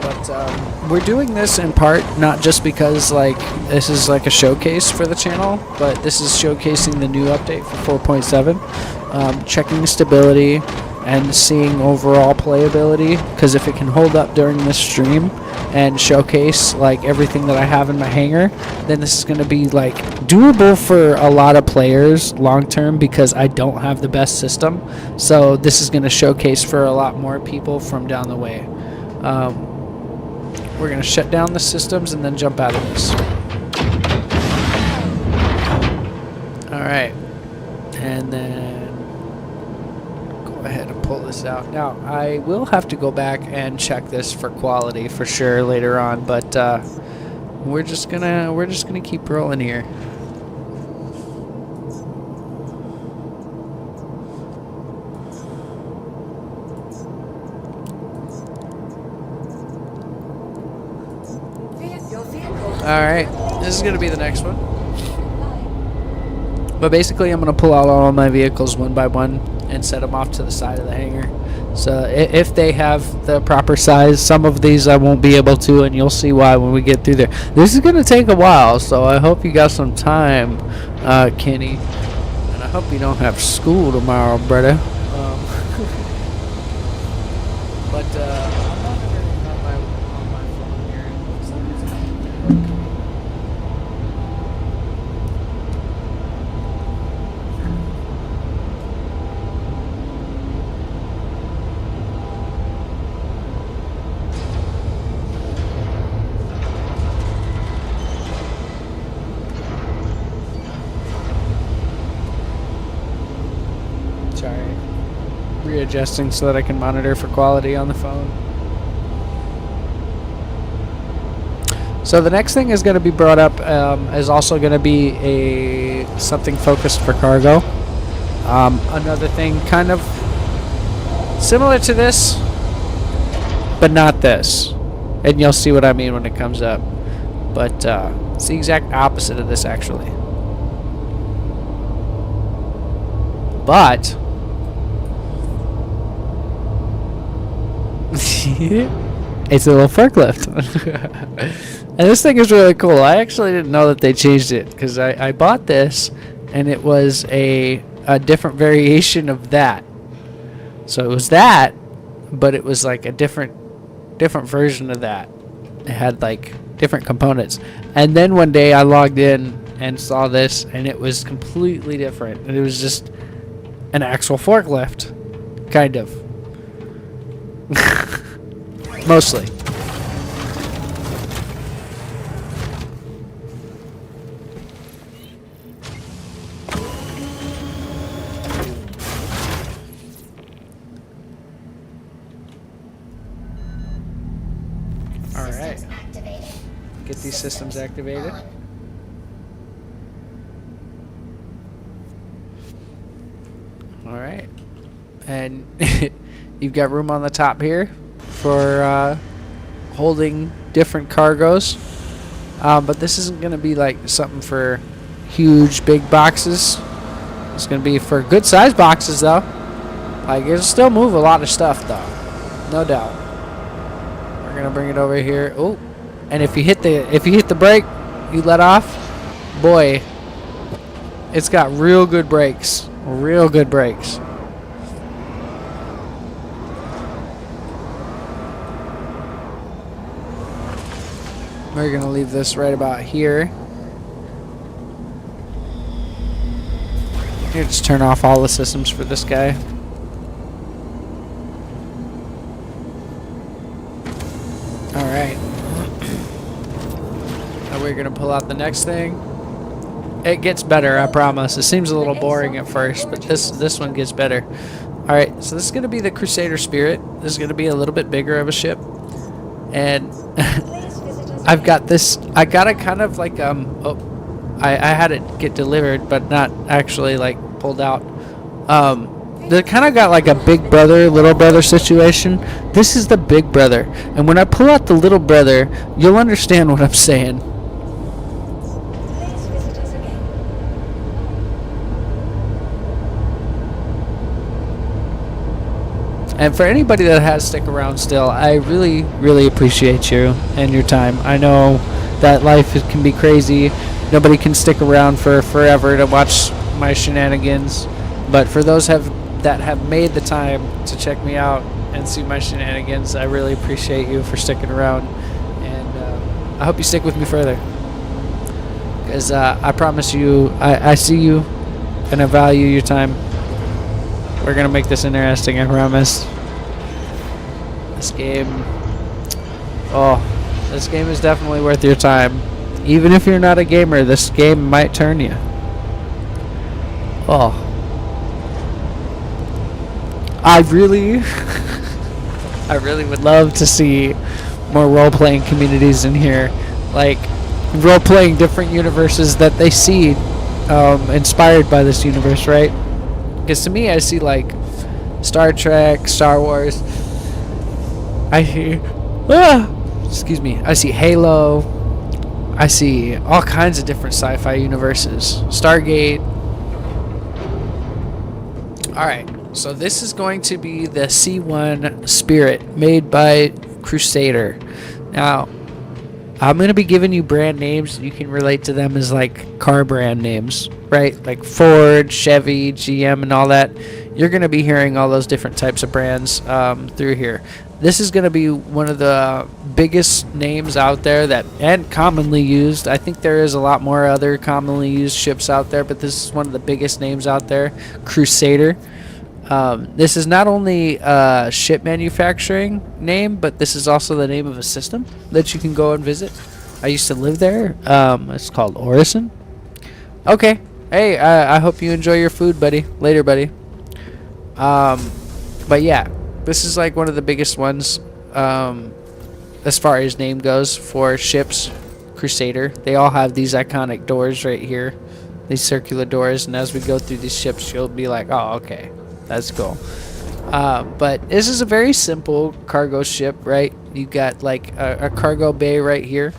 But we're doing this in part not just because like this is like a showcase for the channel, but this is showcasing the new update for 4.7, checking stability and seeing overall playability, because if it can hold up during this stream and showcase like everything that I have in my hangar, then this is going to be like doable for a lot of players long term, because I don't have the best system. So this is going to showcase for a lot more people from down the way. We're going to shut down the systems and then jump out of this. Alright, and then go ahead and pull this out. Now I will have to go back and check this for quality for sure later on, but we're just gonna keep rolling here. Alright, this is gonna be the next one. But basically I'm going to pull out all my vehicles one by one and set them off to the side of the hangar So if they have the proper size, some of these I won't be able to, and you'll see why when we get through there. This is going to take a while, so I hope you got some time, Kenny. And I hope you don't have school tomorrow, brother. But I'm not everything on my phone here. For some reason it didn't work. Sorry. Readjusting so that I can monitor for quality on the phone. So the next thing is going to be brought up is also going to be something focused for cargo. Another thing kind of similar to this, but not this. And you'll see what I mean when it comes up. But it's the exact opposite of this, actually. But it's a little forklift. And this thing is really cool. I actually didn't know that they changed it, because I bought this and it was a different variation of that. So it was that, but it was like a different version of that. It had like different components. And then one day I logged in and saw this, and it was completely different. And it was just an actual forklift, kind of. Mostly. All right. Get these systems activated. All right. And you've got room on the top here for holding different cargoes, but this isn't going to be like something for huge big boxes. It's going to be for good sized boxes though. Like, it'll still move a lot of stuff though, no doubt. We're going to bring it over here. Oh, and if you hit the brake, you let off, boy, it's got real good brakes. Real good brakes. We're going to leave this right about here. Here, just turn off all the systems for this guy. Alright. Now we're going to pull out the next thing. It gets better, I promise. It seems a little boring at first, but this one gets better. Alright, so this is going to be the Crusader Spirit. This is going to be a little bit bigger of a ship. And I've got this. I got it kind of like I had it get delivered, but not actually like pulled out. They kind of got like a big brother, little brother situation. This is the big brother, and when I pull out the little brother, you'll understand what I'm saying. Please visit us again. And for anybody that has stick around still, I really, really appreciate you and your time. I know that life can be crazy. Nobody can stick around for forever to watch my shenanigans. But for those that have made the time to check me out and see my shenanigans, I really appreciate you for sticking around. And I hope you stick with me further. Because I promise you, I see you and I value your time. We're going to make this interesting, I promise. This game is definitely worth your time. Even if you're not a gamer, this game might turn you. Oh. I really would love to see more role-playing communities in here. Like, role-playing different universes that they see inspired by this universe, right? Because to me, I see like Star Trek, Star Wars. I see Halo. I see all kinds of different sci-fi universes. Stargate. All right. So this is going to be the C1 Spirit made by Crusader. Now, I'm going to be giving you brand names. You can relate to them as like car brand names, right? Like Ford, Chevy, GM, and all that. You're going to be hearing all those different types of brands through here. This is going to be one of the biggest names out there that and commonly used. I think there is a lot more other commonly used ships out there, but this is one of the biggest names out there, Crusader. This is not only a ship manufacturing name, but this is also the name of a system that you can go and visit. I used to live there. It's called Orison. Okay. Hey, I hope you enjoy your food, buddy. Later, buddy. But yeah, this is like one of the biggest ones as far as name goes for ships. Crusader. They all have these iconic doors right here. These circular doors, and as we go through these ships, you'll be like, oh, okay. That's cool. But this is a very simple cargo ship, right? You got like a cargo bay right here,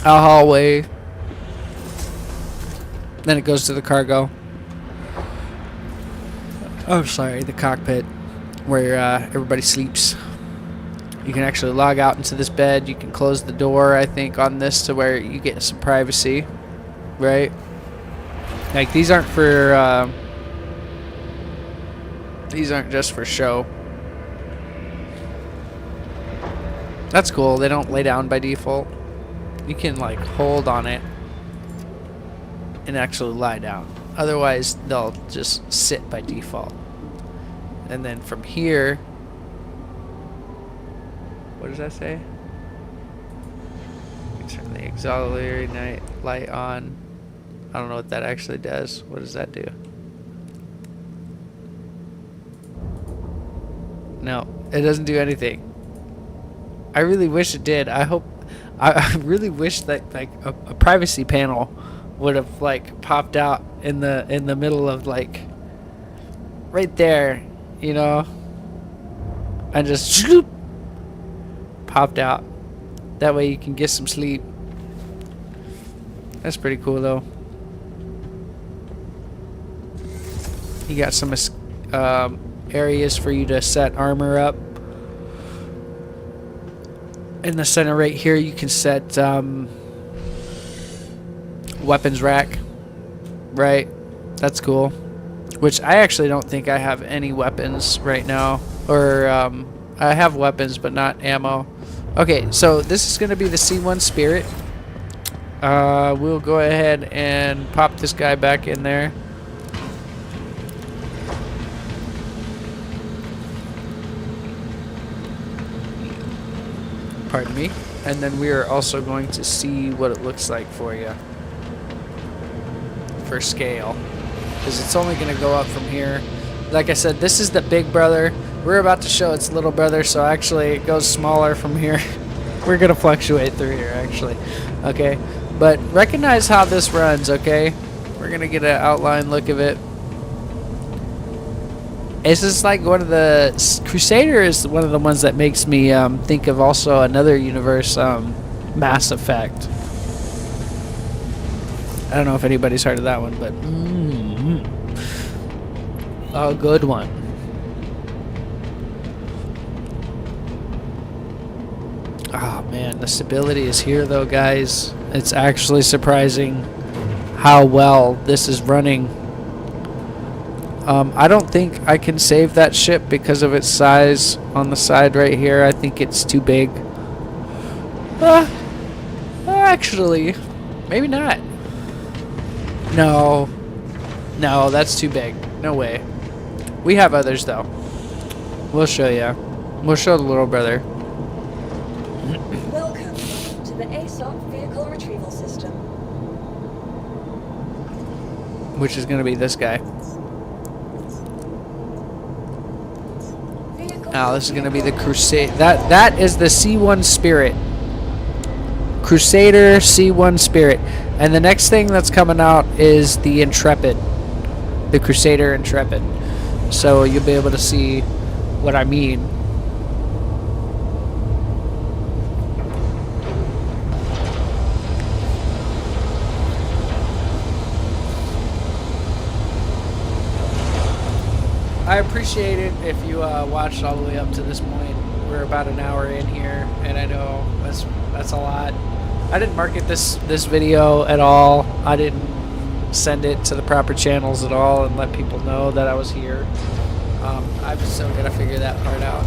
a hallway, then it goes to the cargo. Oh, sorry, the cockpit where everybody sleeps. You can actually log out into this bed. You can close the door, I think, on this to where you get some privacy, right? Like these aren't for these aren't just for show. That's cool. They don't lay down by default. You can like hold on it and actually lie down. Otherwise, they'll just sit by default. And then from here, what does that say? Turn the auxiliary light on. I don't know what that actually does. What does that do? No, it doesn't do anything. I really wish it did. I really wish that like a privacy panel would have like popped out in the middle of like right there, you know, and just popped out. That way you can get some sleep. That's pretty cool though. You got some areas for you to set armor up. In the center right here you can set weapons rack. Right? That's cool. Which I actually don't think I have any weapons right now. Or I have weapons but not ammo. Okay, so this is going to be the C1 Spirit. We'll go ahead and pop this guy back in there. Pardon me. And then we are also going to see what it looks like for you. For scale. Because it's only going to go up from here. Like I said, this is the big brother. We're about to show its little brother, so actually it goes smaller from here. We're going to fluctuate through here, actually. Okay. But recognize how this runs, okay? We're going to get an outline look of it. It's just like one of the... Crusader is one of the ones that makes me think of also another universe, Mass Effect. I don't know if anybody's heard of that one, but... a good one. Oh man, the stability is here though, guys. It's actually surprising how well this is running. I don't think I can save that ship because of its size on the side right here. I think it's too big. Actually, maybe not. No, that's too big. No way. We have others though. We'll show you. We'll show the little brother. Welcome to the ASOP Vehicle Retrieval System. Which is going to be this guy. Now this is going to be the Crusade. That is the C1 Spirit. Crusader C1 Spirit. And the next thing that's coming out is the Intrepid. The Crusader Intrepid. So you'll be able to see what I mean. I appreciate it if you watched all the way up to this point. We're about an hour in here, and I know that's a lot. I didn't market this video at all. I didn't send it to the proper channels at all and let people know that I was here. I've still got to figure that part out.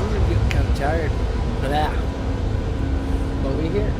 I'm getting kind of tired. Blah. But we here.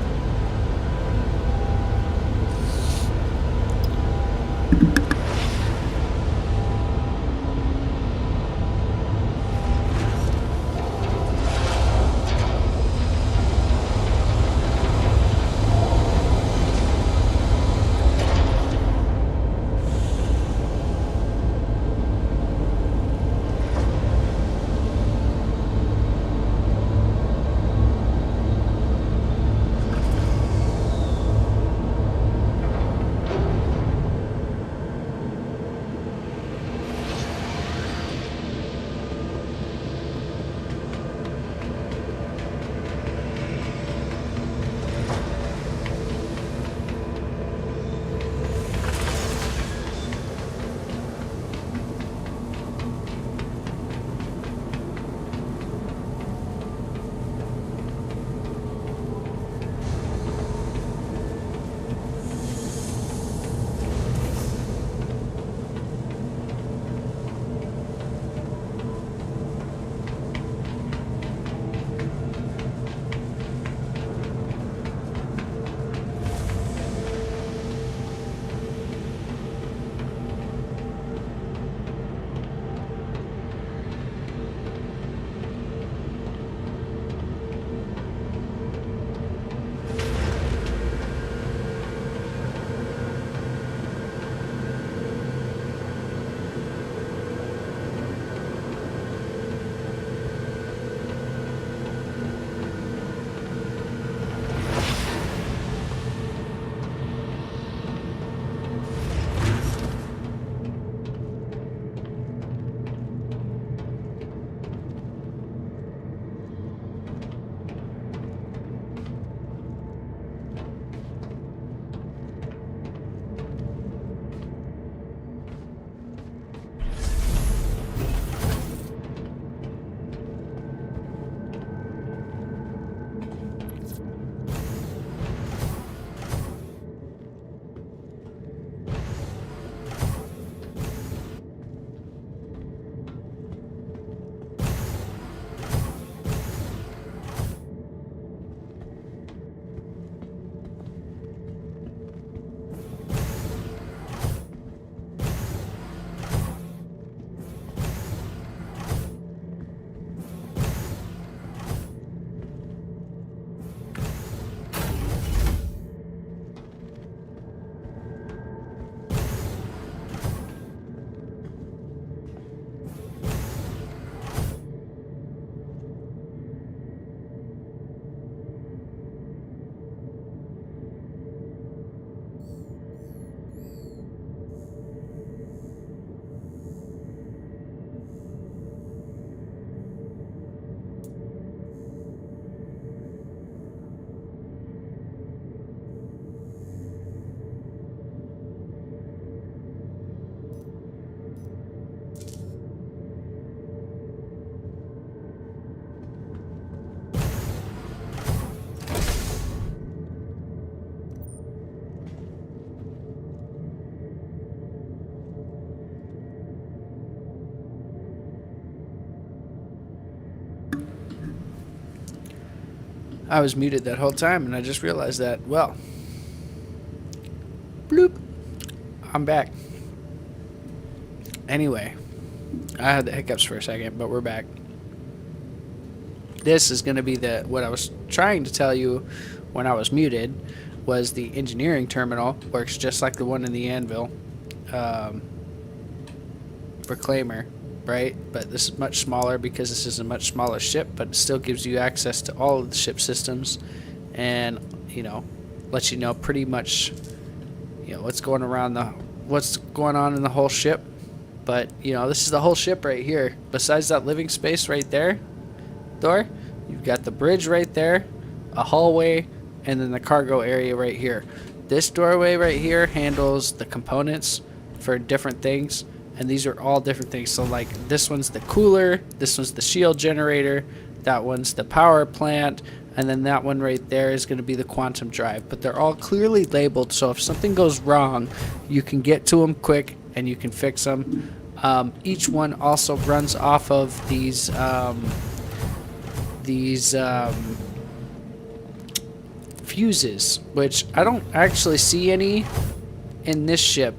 I was muted that whole time, and I just realized that. Well, bloop. I'm back. Anyway, I had the hiccups for a second, but we're back. This is going to be what I was trying to tell you when I was muted was the engineering terminal works just like the one in the Anvil Reclaimer, right? But this is much smaller because this is a much smaller ship, but it still gives you access to all of the ship systems and, lets you know pretty much, what's going on in the whole ship. But, this is the whole ship right here. Besides that living space right there, door, you've got the bridge right there, a hallway, and then the cargo area right here. This doorway right here handles the components for different things, and these are all different things. So like this one's the cooler, this one's the shield generator, that one's the power plant, and then that one right there is going to be the quantum drive. But they're all clearly labeled, so if something goes wrong, you can get to them quick and you can fix them. Each one also runs off of these fuses, which I don't actually see any in this ship,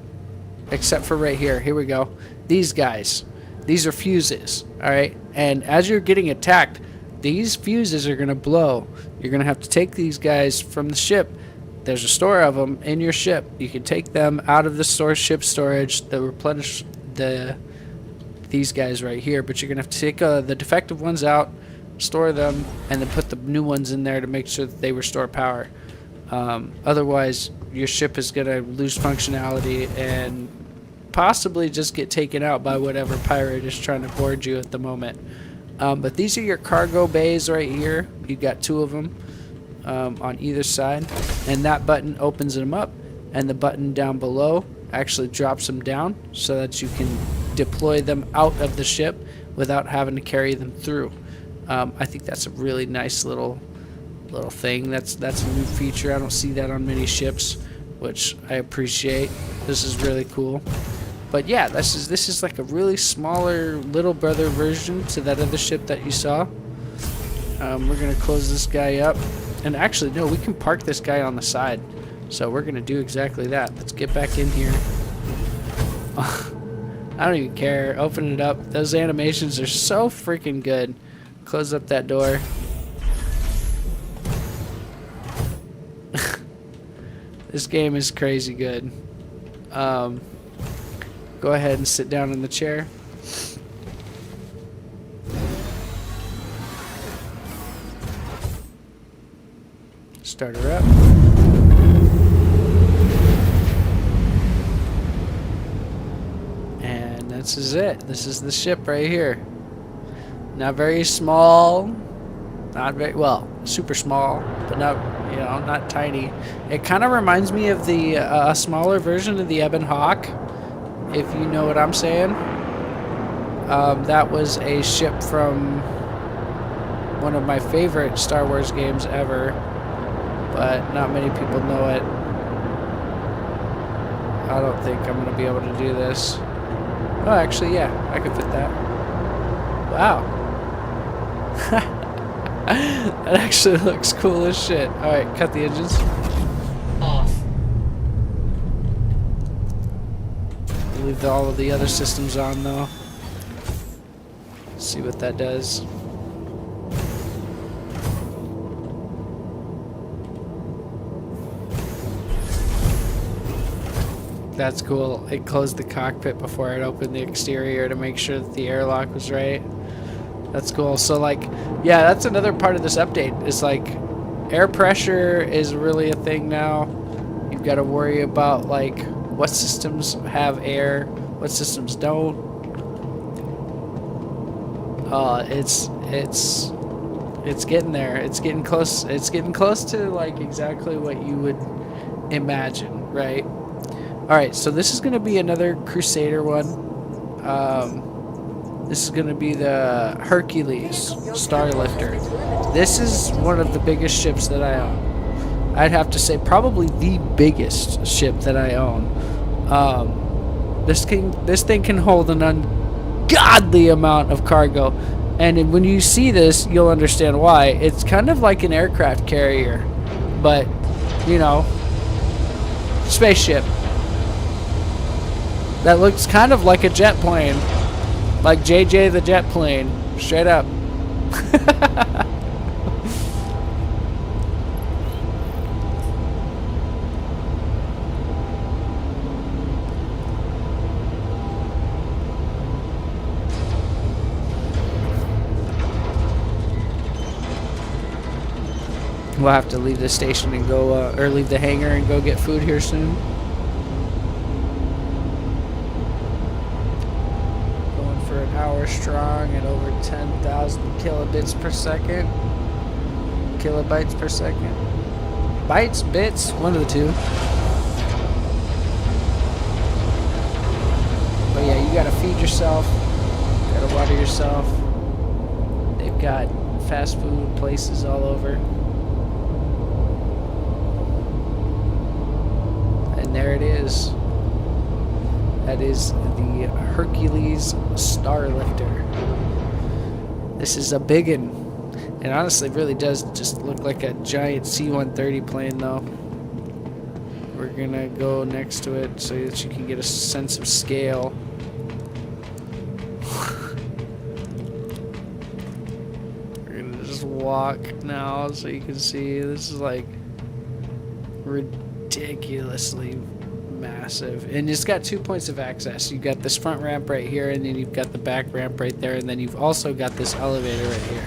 except for right here. Here we go. These guys. These are fuses, alright? And as you're getting attacked, these fuses are going to blow. You're going to have to take these guys from the ship. There's a store of them in your ship. You can take them out of the ship storage to replenish these guys right here, but you're going to have to take the defective ones out, store them, and then put the new ones in there to make sure that they restore power. Otherwise, your ship is going to lose functionality and possibly just get taken out by whatever pirate is trying to board you at the moment. But these are your cargo bays right here. You got 2 of them on either side, and that button opens them up, and the button down below actually drops them down so that you can deploy them out of the ship without having to carry them through. I think that's a really nice little thing. That's a new feature. I don't see that on many ships, which I appreciate. This is really cool. But yeah, this is like a really smaller little brother version to that other ship that you saw. We're gonna close this guy up, and actually no, we can park this guy on the side. So we're gonna do exactly that. Let's get back in here. I don't even care. Open it up. Those animations are so freaking good. Close up that door. This game is crazy good. Go ahead and sit down in the chair. Start her up. And this is it. This is the ship right here. Not very small. Not very, well, super small, but not, you know, not tiny. It kind of reminds me of the a smaller version of the Ebon Hawk, if you know what I'm saying. That was a ship from one of my favorite Star Wars games ever, but not many people know it. I don't think I'm going to be able to do this. Oh, actually, yeah, I could fit that. Wow. That actually looks cool as shit. Alright, cut the engines. Off. Leave all of the other systems on though. See what that does. That's cool. It closed the cockpit before it opened the exterior to make sure that the airlock was right. That's cool. So like, yeah, that's another part of this update. It's like air pressure is really a thing now. You've got to worry about like what systems have air, what systems don't. It's getting there. It's getting close. It's getting close to like exactly what you would imagine, right? All right, so this is going to be another Crusader one. This is going to be the Hercules Starlifter. This is one of the biggest ships that I own. I'd have to say probably the biggest ship that I own. This thing can hold an ungodly amount of cargo, and when you see this, you'll understand why. It's kind of like an aircraft carrier, but you know, spaceship. That looks kind of like a jet plane. Like JJ the jet plane. Straight up. We'll have to leave the station and go, or leave the hangar and go get food here soon. Hour strong at over 10,000 kilobits per second. Kilobytes per second. Bites, bits, one of the two. But yeah, you gotta feed yourself, gotta water yourself. They've got fast food places all over. And there it is. That is the Hercules Starlifter. This is a biggin. And honestly, it really does just look like a giant C-130 plane, though. We're gonna go next to it so that you can get a sense of scale. We're gonna just walk now so you can see. This is like ridiculously massive, and it's got 2 points of access. You've got this front ramp right here, and then you've got the back ramp right there, and then you've also got this elevator right here.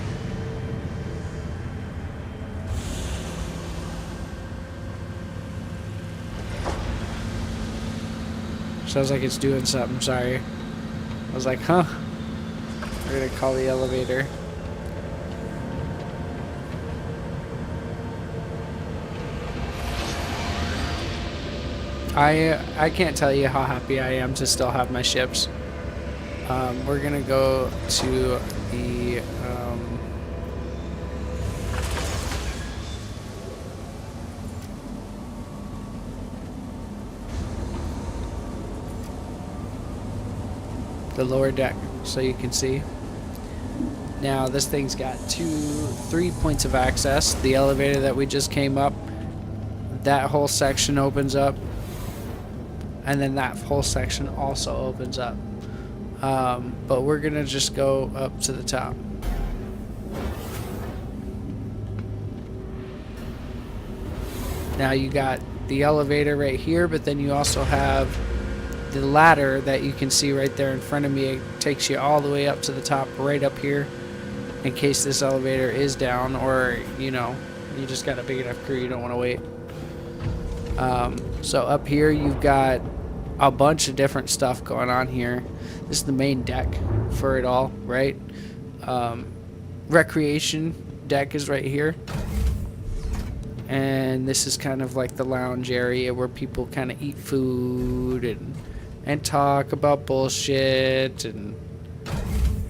Sounds like it's doing something, sorry. I was like, huh? We're gonna call the elevator. I can't tell you how happy I am to still have my ships. We're gonna go to the lower deck so you can see. Now this thing's got 3 points of access. The elevator that we just came up, that whole section opens up, and then that whole section also opens up. But we're gonna just go up to the top. Now you got the elevator right here, but then you also have the ladder that you can see right there in front of me. It takes you all the way up to the top right up here in case this elevator is down, or you know, you just got a big enough crew you don't want to wait. So up here you've got a bunch of different stuff going on here. This is the main deck for it all, right? Recreation deck is right here, and this is kind of like the lounge area where people kind of eat food and talk about bullshit and,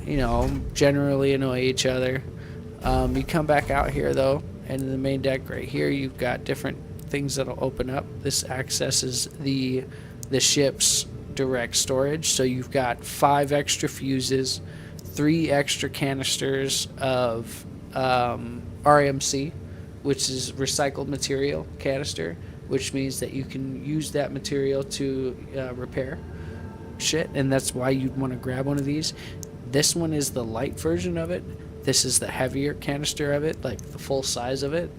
you know, generally annoy each other. You come back out here though, and in the main deck right here you've got different things that'll open up. This accesses the ship's direct storage, so you've got 5 extra fuses, 3 extra canisters of RMC, which is recycled material canister, which means that you can use that material to repair shit, and that's why you'd want to grab one of these. This one is the light version of it. This is the heavier canister of it, like the full size of it.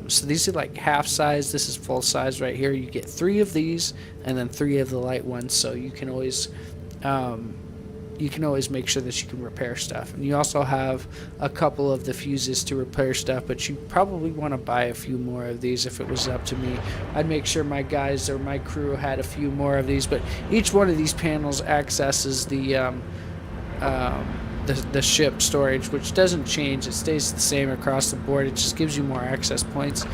So these are like half size. This is full size right here. You get 3 of these and then 3 of the light ones, so you can always make sure that you can repair stuff. And you also have a couple of the fuses to repair stuff, but you probably want to buy a few more of these. If it was up to me, I'd make sure my guys or my crew had a few more of these. But each one of these panels accesses the ship storage, which doesn't change. It stays the same across the board. It just gives you more access points.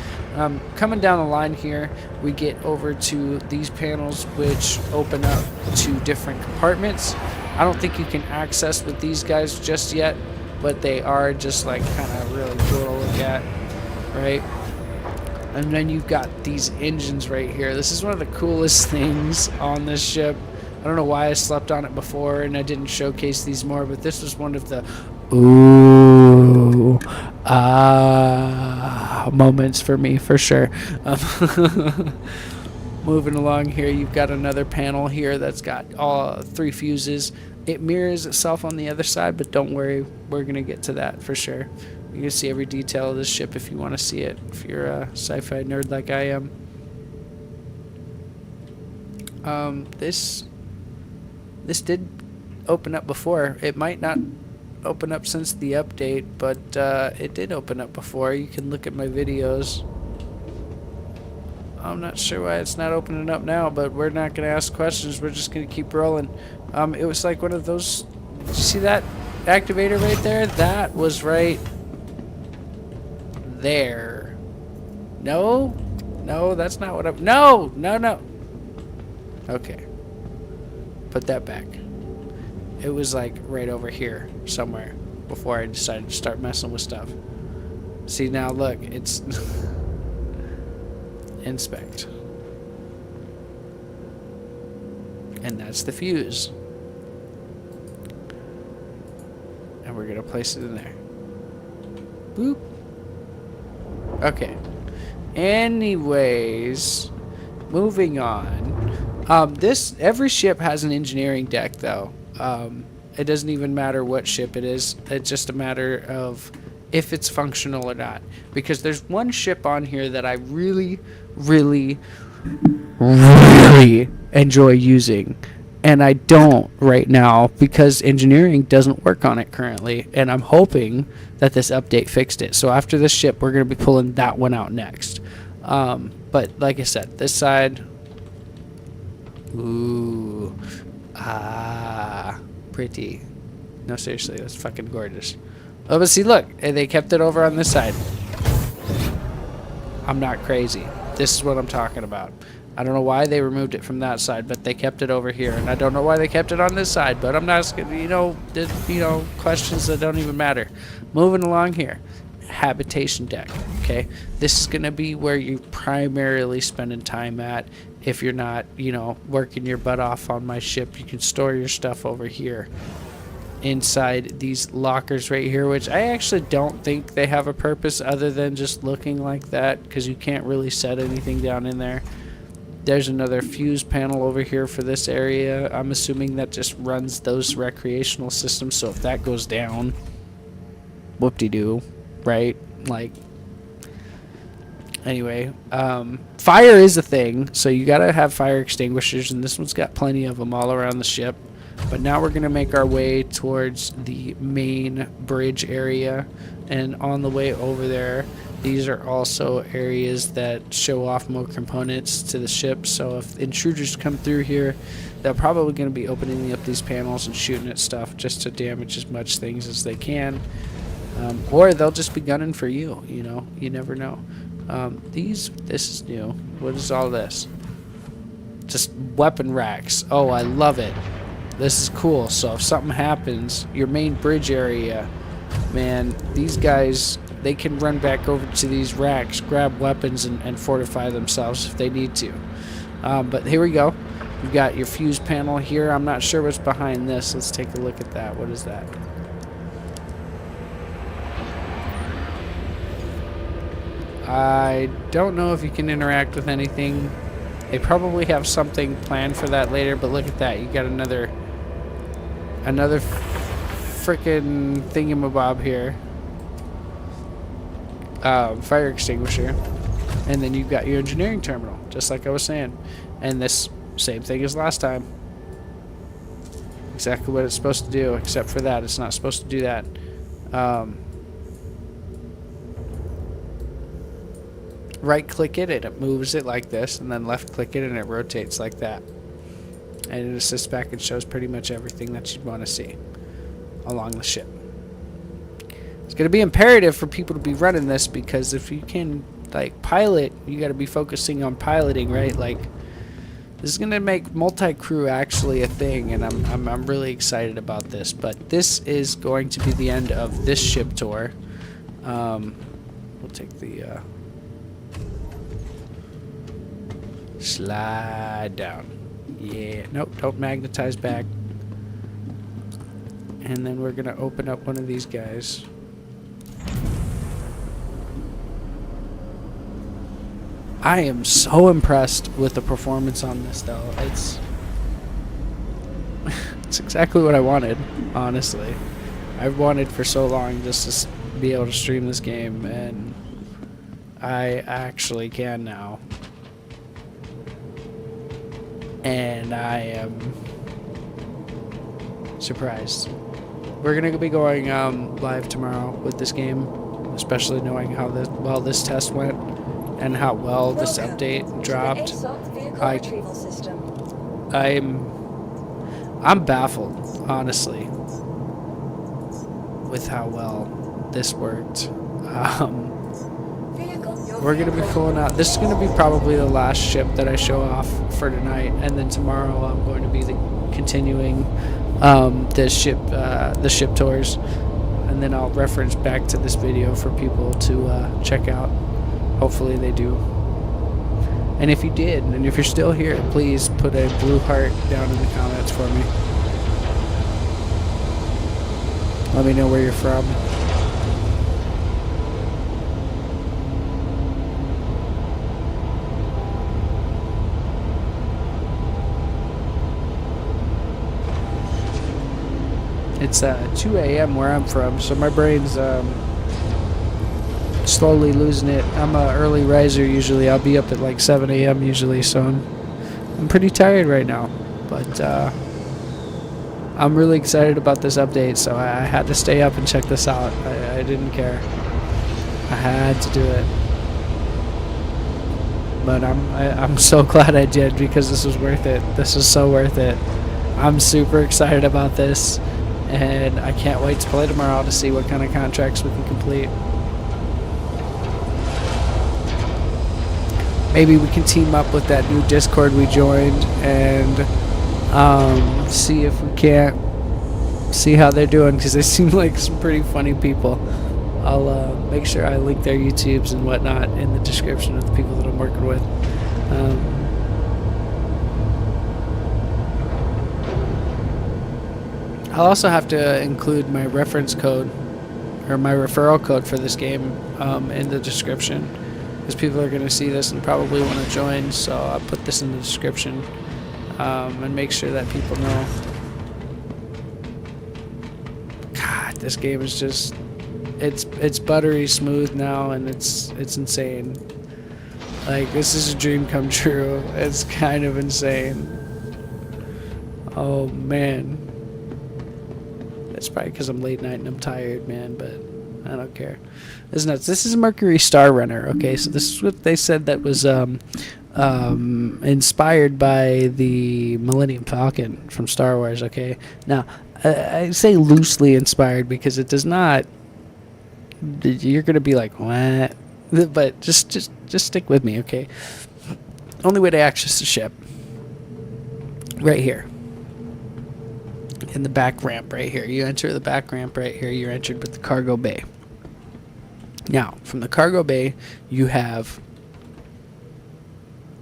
Coming down the line here, we get over to these panels, which open up to different compartments. I don't think you can access with these guys just yet, but they are just like kind of really cool to look at, right? And then you've got these engines right here. This is one of the coolest things on this ship. I don't know why I slept on it before and I didn't showcase these more, but this was one of the moments for me, for sure. Moving along here, you've got another panel here that's got all 3 fuses. It mirrors itself on the other side, but don't worry, we're going to get to that for sure. You can see every detail of this ship if you want to see it, if you're a sci-fi nerd like I am. This did open up before. It might not open up since the update, but it did open up before. You can look at my videos. I'm not sure why it's not opening up now, but we're not going to ask questions. We're just going to keep rolling. It was like one of those... Did you see that activator right there? That was right there. No, no, that's not what I'm. No, no, no. Okay. Put that back. It was like right over here somewhere before I decided to start messing with stuff. See, now look, it's inspect. And that's the fuse. And we're gonna place it in there. Boop. Okay. Anyways, moving on. Every ship has an engineering deck, though. It doesn't even matter what ship it is. It's just a matter of if it's functional or not. Because there's one ship on here that I really, really, really enjoy using. And I don't right now because engineering doesn't work on it currently. And I'm hoping that this update fixed it. So after this ship, we're going to be pulling that one out next. But like I said, this side... Ooh. Ah. Pretty. No, seriously, that's fucking gorgeous. Oh, but see, look. They kept it over on this side. I'm not crazy. This is what I'm talking about. I don't know why they removed it from that side, but they kept it over here. And I don't know why they kept it on this side, but I'm not asking, questions that don't even matter. Moving along here. Habitation deck, okay? This is going to be where you're primarily spending time at. If you're not, working your butt off on my ship, you can store your stuff over here inside these lockers right here, which I actually don't think they have a purpose other than just looking like that, because you can't really set anything down in there. There's another fuse panel over here for this area. I'm assuming that just runs those recreational systems, so if that goes down, whoop-de-doo, right? Like, anyway, fire is a thing, so you gotta have fire extinguishers, and this one's got plenty of them all around the ship. But now we're gonna make our way towards the main bridge area, and on the way over there, these are also areas that show off more components to the ship. So if intruders come through here, they're probably going to be opening up these panels and shooting at stuff just to damage as much things as they can. Or they'll just be gunning for you, you never know. This is new. What is all this? Just weapon racks. Oh, I love it. This is cool. So if something happens, your main bridge area, man, these guys, they can run back over to these racks, grab weapons, and fortify themselves if they need to. But here we go. You've got your fuse panel here. I'm not sure what's behind this. Let's take a look at that. What is that? I don't know if you can interact with anything. They probably have something planned for that later, but look at that. You got another frickin' thingamabob here. Fire extinguisher, and then you've got your engineering terminal, just like I was saying, and this same thing as last time. Exactly what it's supposed to do, except for that it's not supposed to do that. Right click it and it moves it like this, and then left click it and it rotates like that, and it sits back and shows pretty much everything that you'd want to see along the ship. It's going to be imperative for people to be running this, because if you can pilot, you got to be focusing on piloting, right? This is going to make multi-crew actually a thing, and I'm really excited about this. But this is going to be the end of this ship tour. We'll take the slide down. Yeah, nope, don't magnetize back. And then we're going to open up one of these guys. I am so impressed with the performance on this, though. It's exactly what I wanted, honestly. I've wanted for so long just to be able to stream this game, and I actually can now. And I am surprised. We're going to be going live tomorrow with this game, especially knowing how well this test went. And how well this update dropped. I'm baffled, honestly, with how well this worked. we're gonna be pulling out. This is gonna be probably the last ship that I show off for tonight, and then tomorrow I'm going to be continuing the ship tours, and then I'll reference back to this video for people to check out. Hopefully they do. And if you did, and if you're still here, please put a blue heart down in the comments for me. Let me know where you're from. It's 2 a.m. where I'm from, so my brain's slowly losing it. I'm an early riser usually. I'll be up at like 7 a.m. usually, so I'm pretty tired right now. But I'm really excited about this update, so I had to stay up and check this out. I didn't care. I had to do it. But I'm so glad I did, because this was worth it. This is so worth it. I'm super excited about this, and I can't wait to play tomorrow to see what kind of contracts we can complete. Maybe we can team up with that new Discord we joined and see if we can't see how they're doing, because they seem like some pretty funny people. I'll make sure I link their YouTubes and whatnot in the description of the people that I'm working with. I'll also have to include my reference code, or my referral code for this game in the description, because people are going to see this and probably want to join, so I'll put this in the description and make sure that people know. God, this game is just, it's buttery smooth now, and it's insane. Like, this is a dream come true. It's kind of insane. Oh man. It's probably because I'm late night and I'm tired, man, but I don't care. It's nuts. This is Mercury Star Runner, okay? So this is what they said that was inspired by the Millennium Falcon from Star Wars, okay? Now, I say loosely inspired because it does not... You're going to be like, what? But just stick with me, okay? Only way to access the ship. Right here. In the back ramp right here. You enter the back ramp right here. You're entered with the cargo bay. Now, from the cargo bay, you have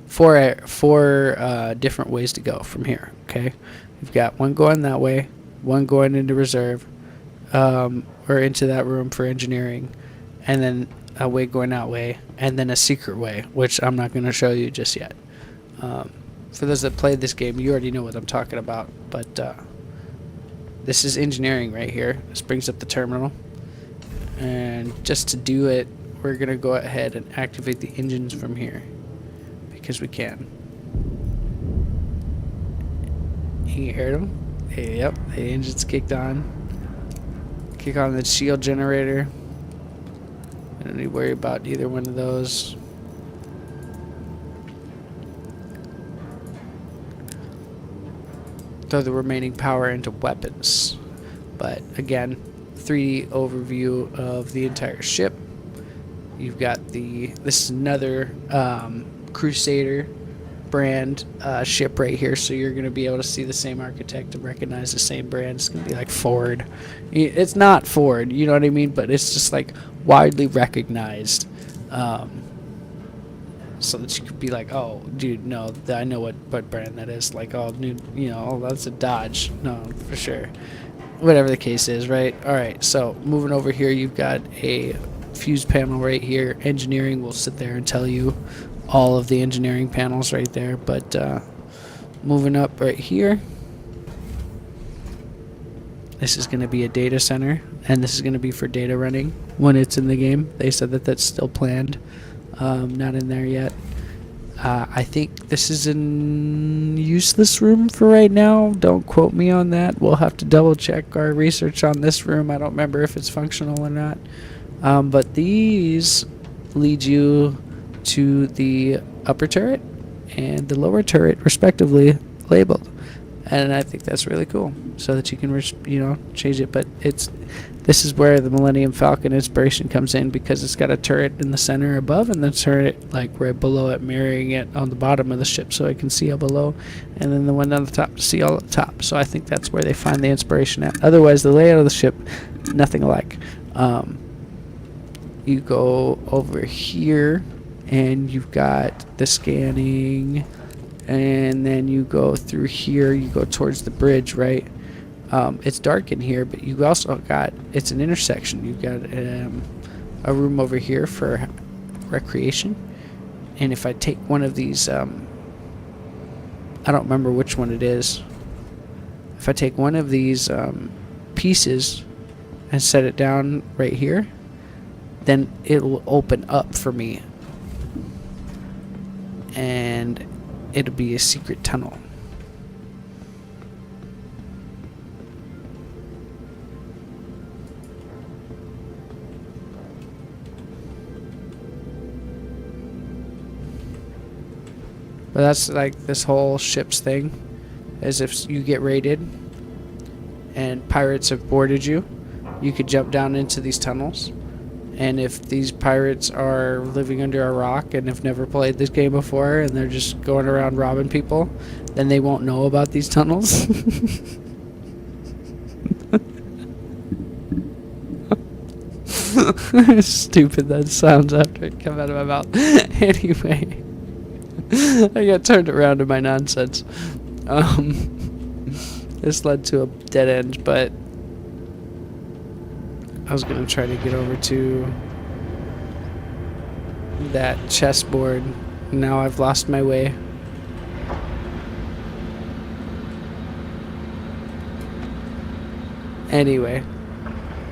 four different ways to go from here, okay? You've got one going that way, one going into reserve, or into that room for engineering, and then a way going that way, and then a secret way, which I'm not going to show you just yet. For those that played this game, you already know what I'm talking about, but this is engineering right here. This brings up the terminal, and just to do it, we're going to go ahead and activate the engines from here, because we can. You heard them? Hey, yep, the engine's kicked on. Kick on the shield generator. I don't need to worry about either one of those. Throw the remaining power into weapons. But again, 3D overview of the entire ship. You've got this is another Crusader brand ship right here, so you're going to be able to see the same architect and recognize the same brand. It's going to be like Ford. It's not Ford, you know what I mean, but it's just like widely recognized, so that you could be like, oh dude, no, I know what brand that is. Like, oh new, you know, oh, that's a Dodge. No, for sure. Whatever the case is, right? Alright, so moving over here, you've got a fuse panel right here. Engineering will sit there and tell you all of the engineering panels right there. But moving up right here, this is going to be a data center, and this is going to be for data running when it's in the game. They said that that's still planned, not in there yet. I think this is an useless room for right now. Don't quote me on that. We'll have to double check our research on this room. I don't remember if it's functional or not. But these lead you to the upper turret and the lower turret, respectively, labeled. and I think that's really cool. So that you can, change it. But this is where the Millennium Falcon inspiration comes in, because it's got a turret in the center above, and the turret like right below it, mirroring it on the bottom of the ship, so I can see all below, and then the one on the top to see all at the top. So I think that's where they find the inspiration at. Otherwise, the layout of the ship, nothing alike. You go over here, and you've got the scanning, and then you go through here. You go towards the bridge, right? It's dark in here, but you also got, it's an intersection. You've got a room over here for recreation. And if I take one of these, I don't remember which one it is. If I take one of these pieces and set it down right here, then it'll open up for me. And it'll be a secret tunnel. But that's like this whole ship's thing, is if you get raided and pirates have boarded you, you could jump down into these tunnels. And if these pirates are living under a rock and have never played this game before, and they're just going around robbing people, then they won't know about these tunnels. Stupid that sounds after it comes out of my mouth. Anyway, I got turned around to my nonsense. This led to a dead end, but I was going to try to get over to that chessboard. Now I've lost my way. Anyway,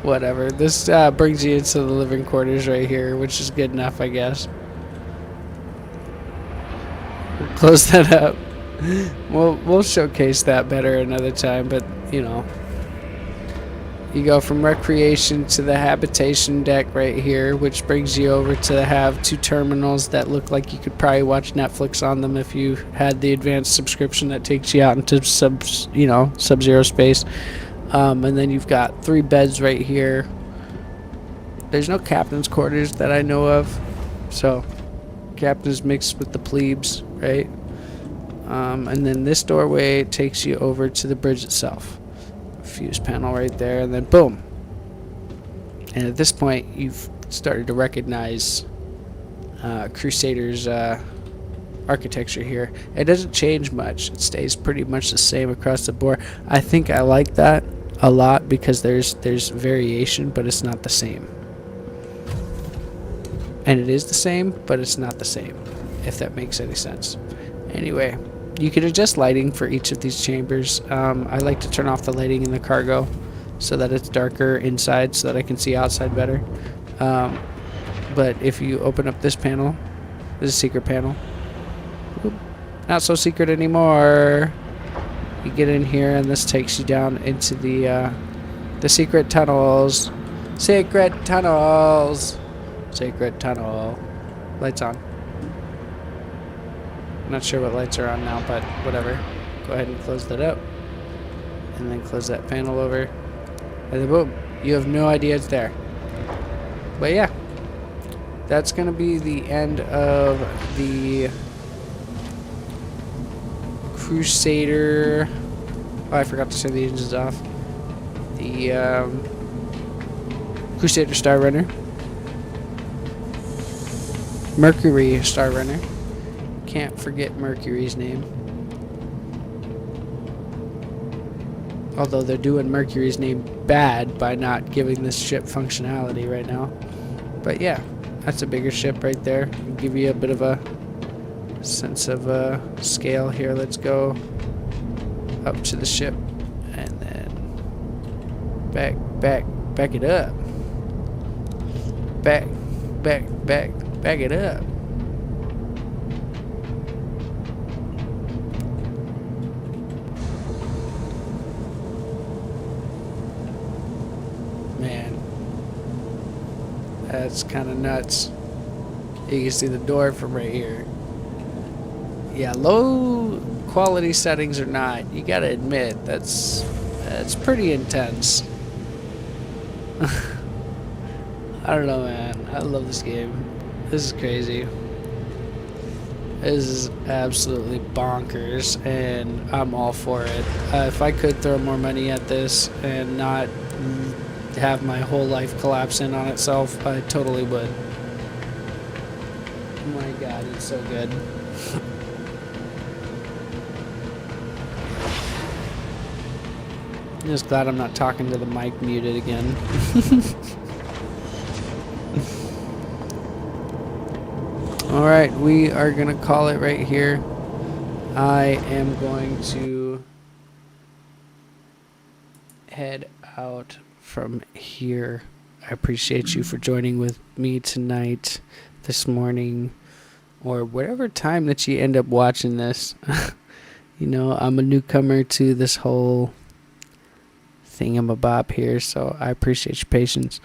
whatever. This brings you into the living quarters right here, which is good enough, I guess. We'll close that up. We'll showcase that better another time, but you know. You go from recreation to the habitation deck right here, which brings you over to have two terminals that look like you could probably watch Netflix on them if you had the advanced subscription that takes you out into sub-zero space. And then you've got 3 beds right here. There's no captain's quarters that I know of, so captain's mixed with the plebes, right? And then this doorway takes you over to the bridge itself. Fuse panel right there, and then boom. And at this point, you've started to recognize Crusader's architecture here. It doesn't change much. It stays pretty much the same across the board. I think I like that a lot because there's variation, but it's not the same. And it is the same, but it's not the same, if that makes any sense. Anyway, you can adjust lighting for each of these chambers. I like to turn off the lighting in the cargo so that it's darker inside so that I can see outside better. But if you open up this panel, this is a secret panel. Oop, not so secret anymore. You get in here and this takes you down into the secret tunnels. Secret tunnels. Secret tunnel. Lights on. I'm not sure what lights are on now, but whatever. Go ahead and close that up. And then close that panel over. And then boom. You have no idea it's there. But yeah. That's going to be the end of the Crusader. Oh, I forgot to turn the engines off. The Crusader Star Runner. Mercury Star Runner. Can't forget Mercury's name. Although they're doing Mercury's name bad by not giving this ship functionality right now. But yeah, that's a bigger ship right there. It'll give you a bit of a sense of scale here. Let's go up to the ship and then back it up. Back it up. Man, that's kind of nuts. You can see the door from right here. Yeah, low quality settings or not, you gotta admit that's pretty intense. I don't know, man. I love this game. This is crazy. This is absolutely bonkers, and I'm all for it. If I could throw more money at this and not have my whole life collapse in on itself, I totally would. Oh my god, it's so good. I'm just glad I'm not talking to the mic muted again. Alright, we are going to call it right here. I am going to head out from here. I appreciate you for joining with me tonight, this morning, or whatever time that you end up watching this. You know, I'm a newcomer to this whole thingamabob here, so I appreciate your patience.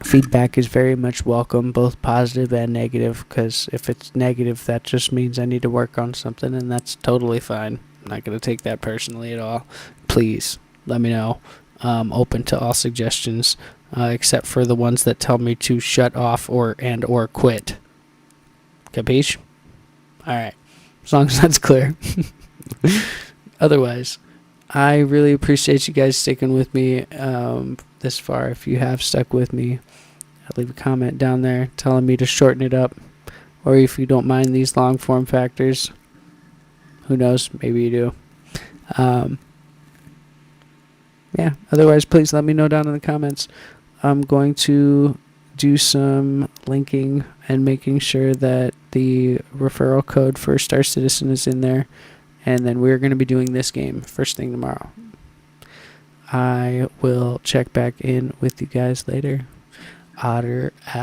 Feedback is very much welcome, both positive and negative, because if it's negative, that just means I need to work on something, and that's totally fine. I'm not going to take that personally at all. Please, let me know. Open to all suggestions, except for the ones that tell me to shut off or quit. Capiche? Alright, as long as that's clear. Otherwise, I really appreciate you guys sticking with me this far. If you have stuck with me, leave a comment down there telling me to shorten it up, or if you don't mind these long form factors. Who knows? Maybe you do. Yeah, otherwise, please let me know down in the comments. I'm going to do some linking and making sure that the referral code for Star Citizen is in there. And then we're going to be doing this game first thing tomorrow. I will check back in with you guys later. Otter out.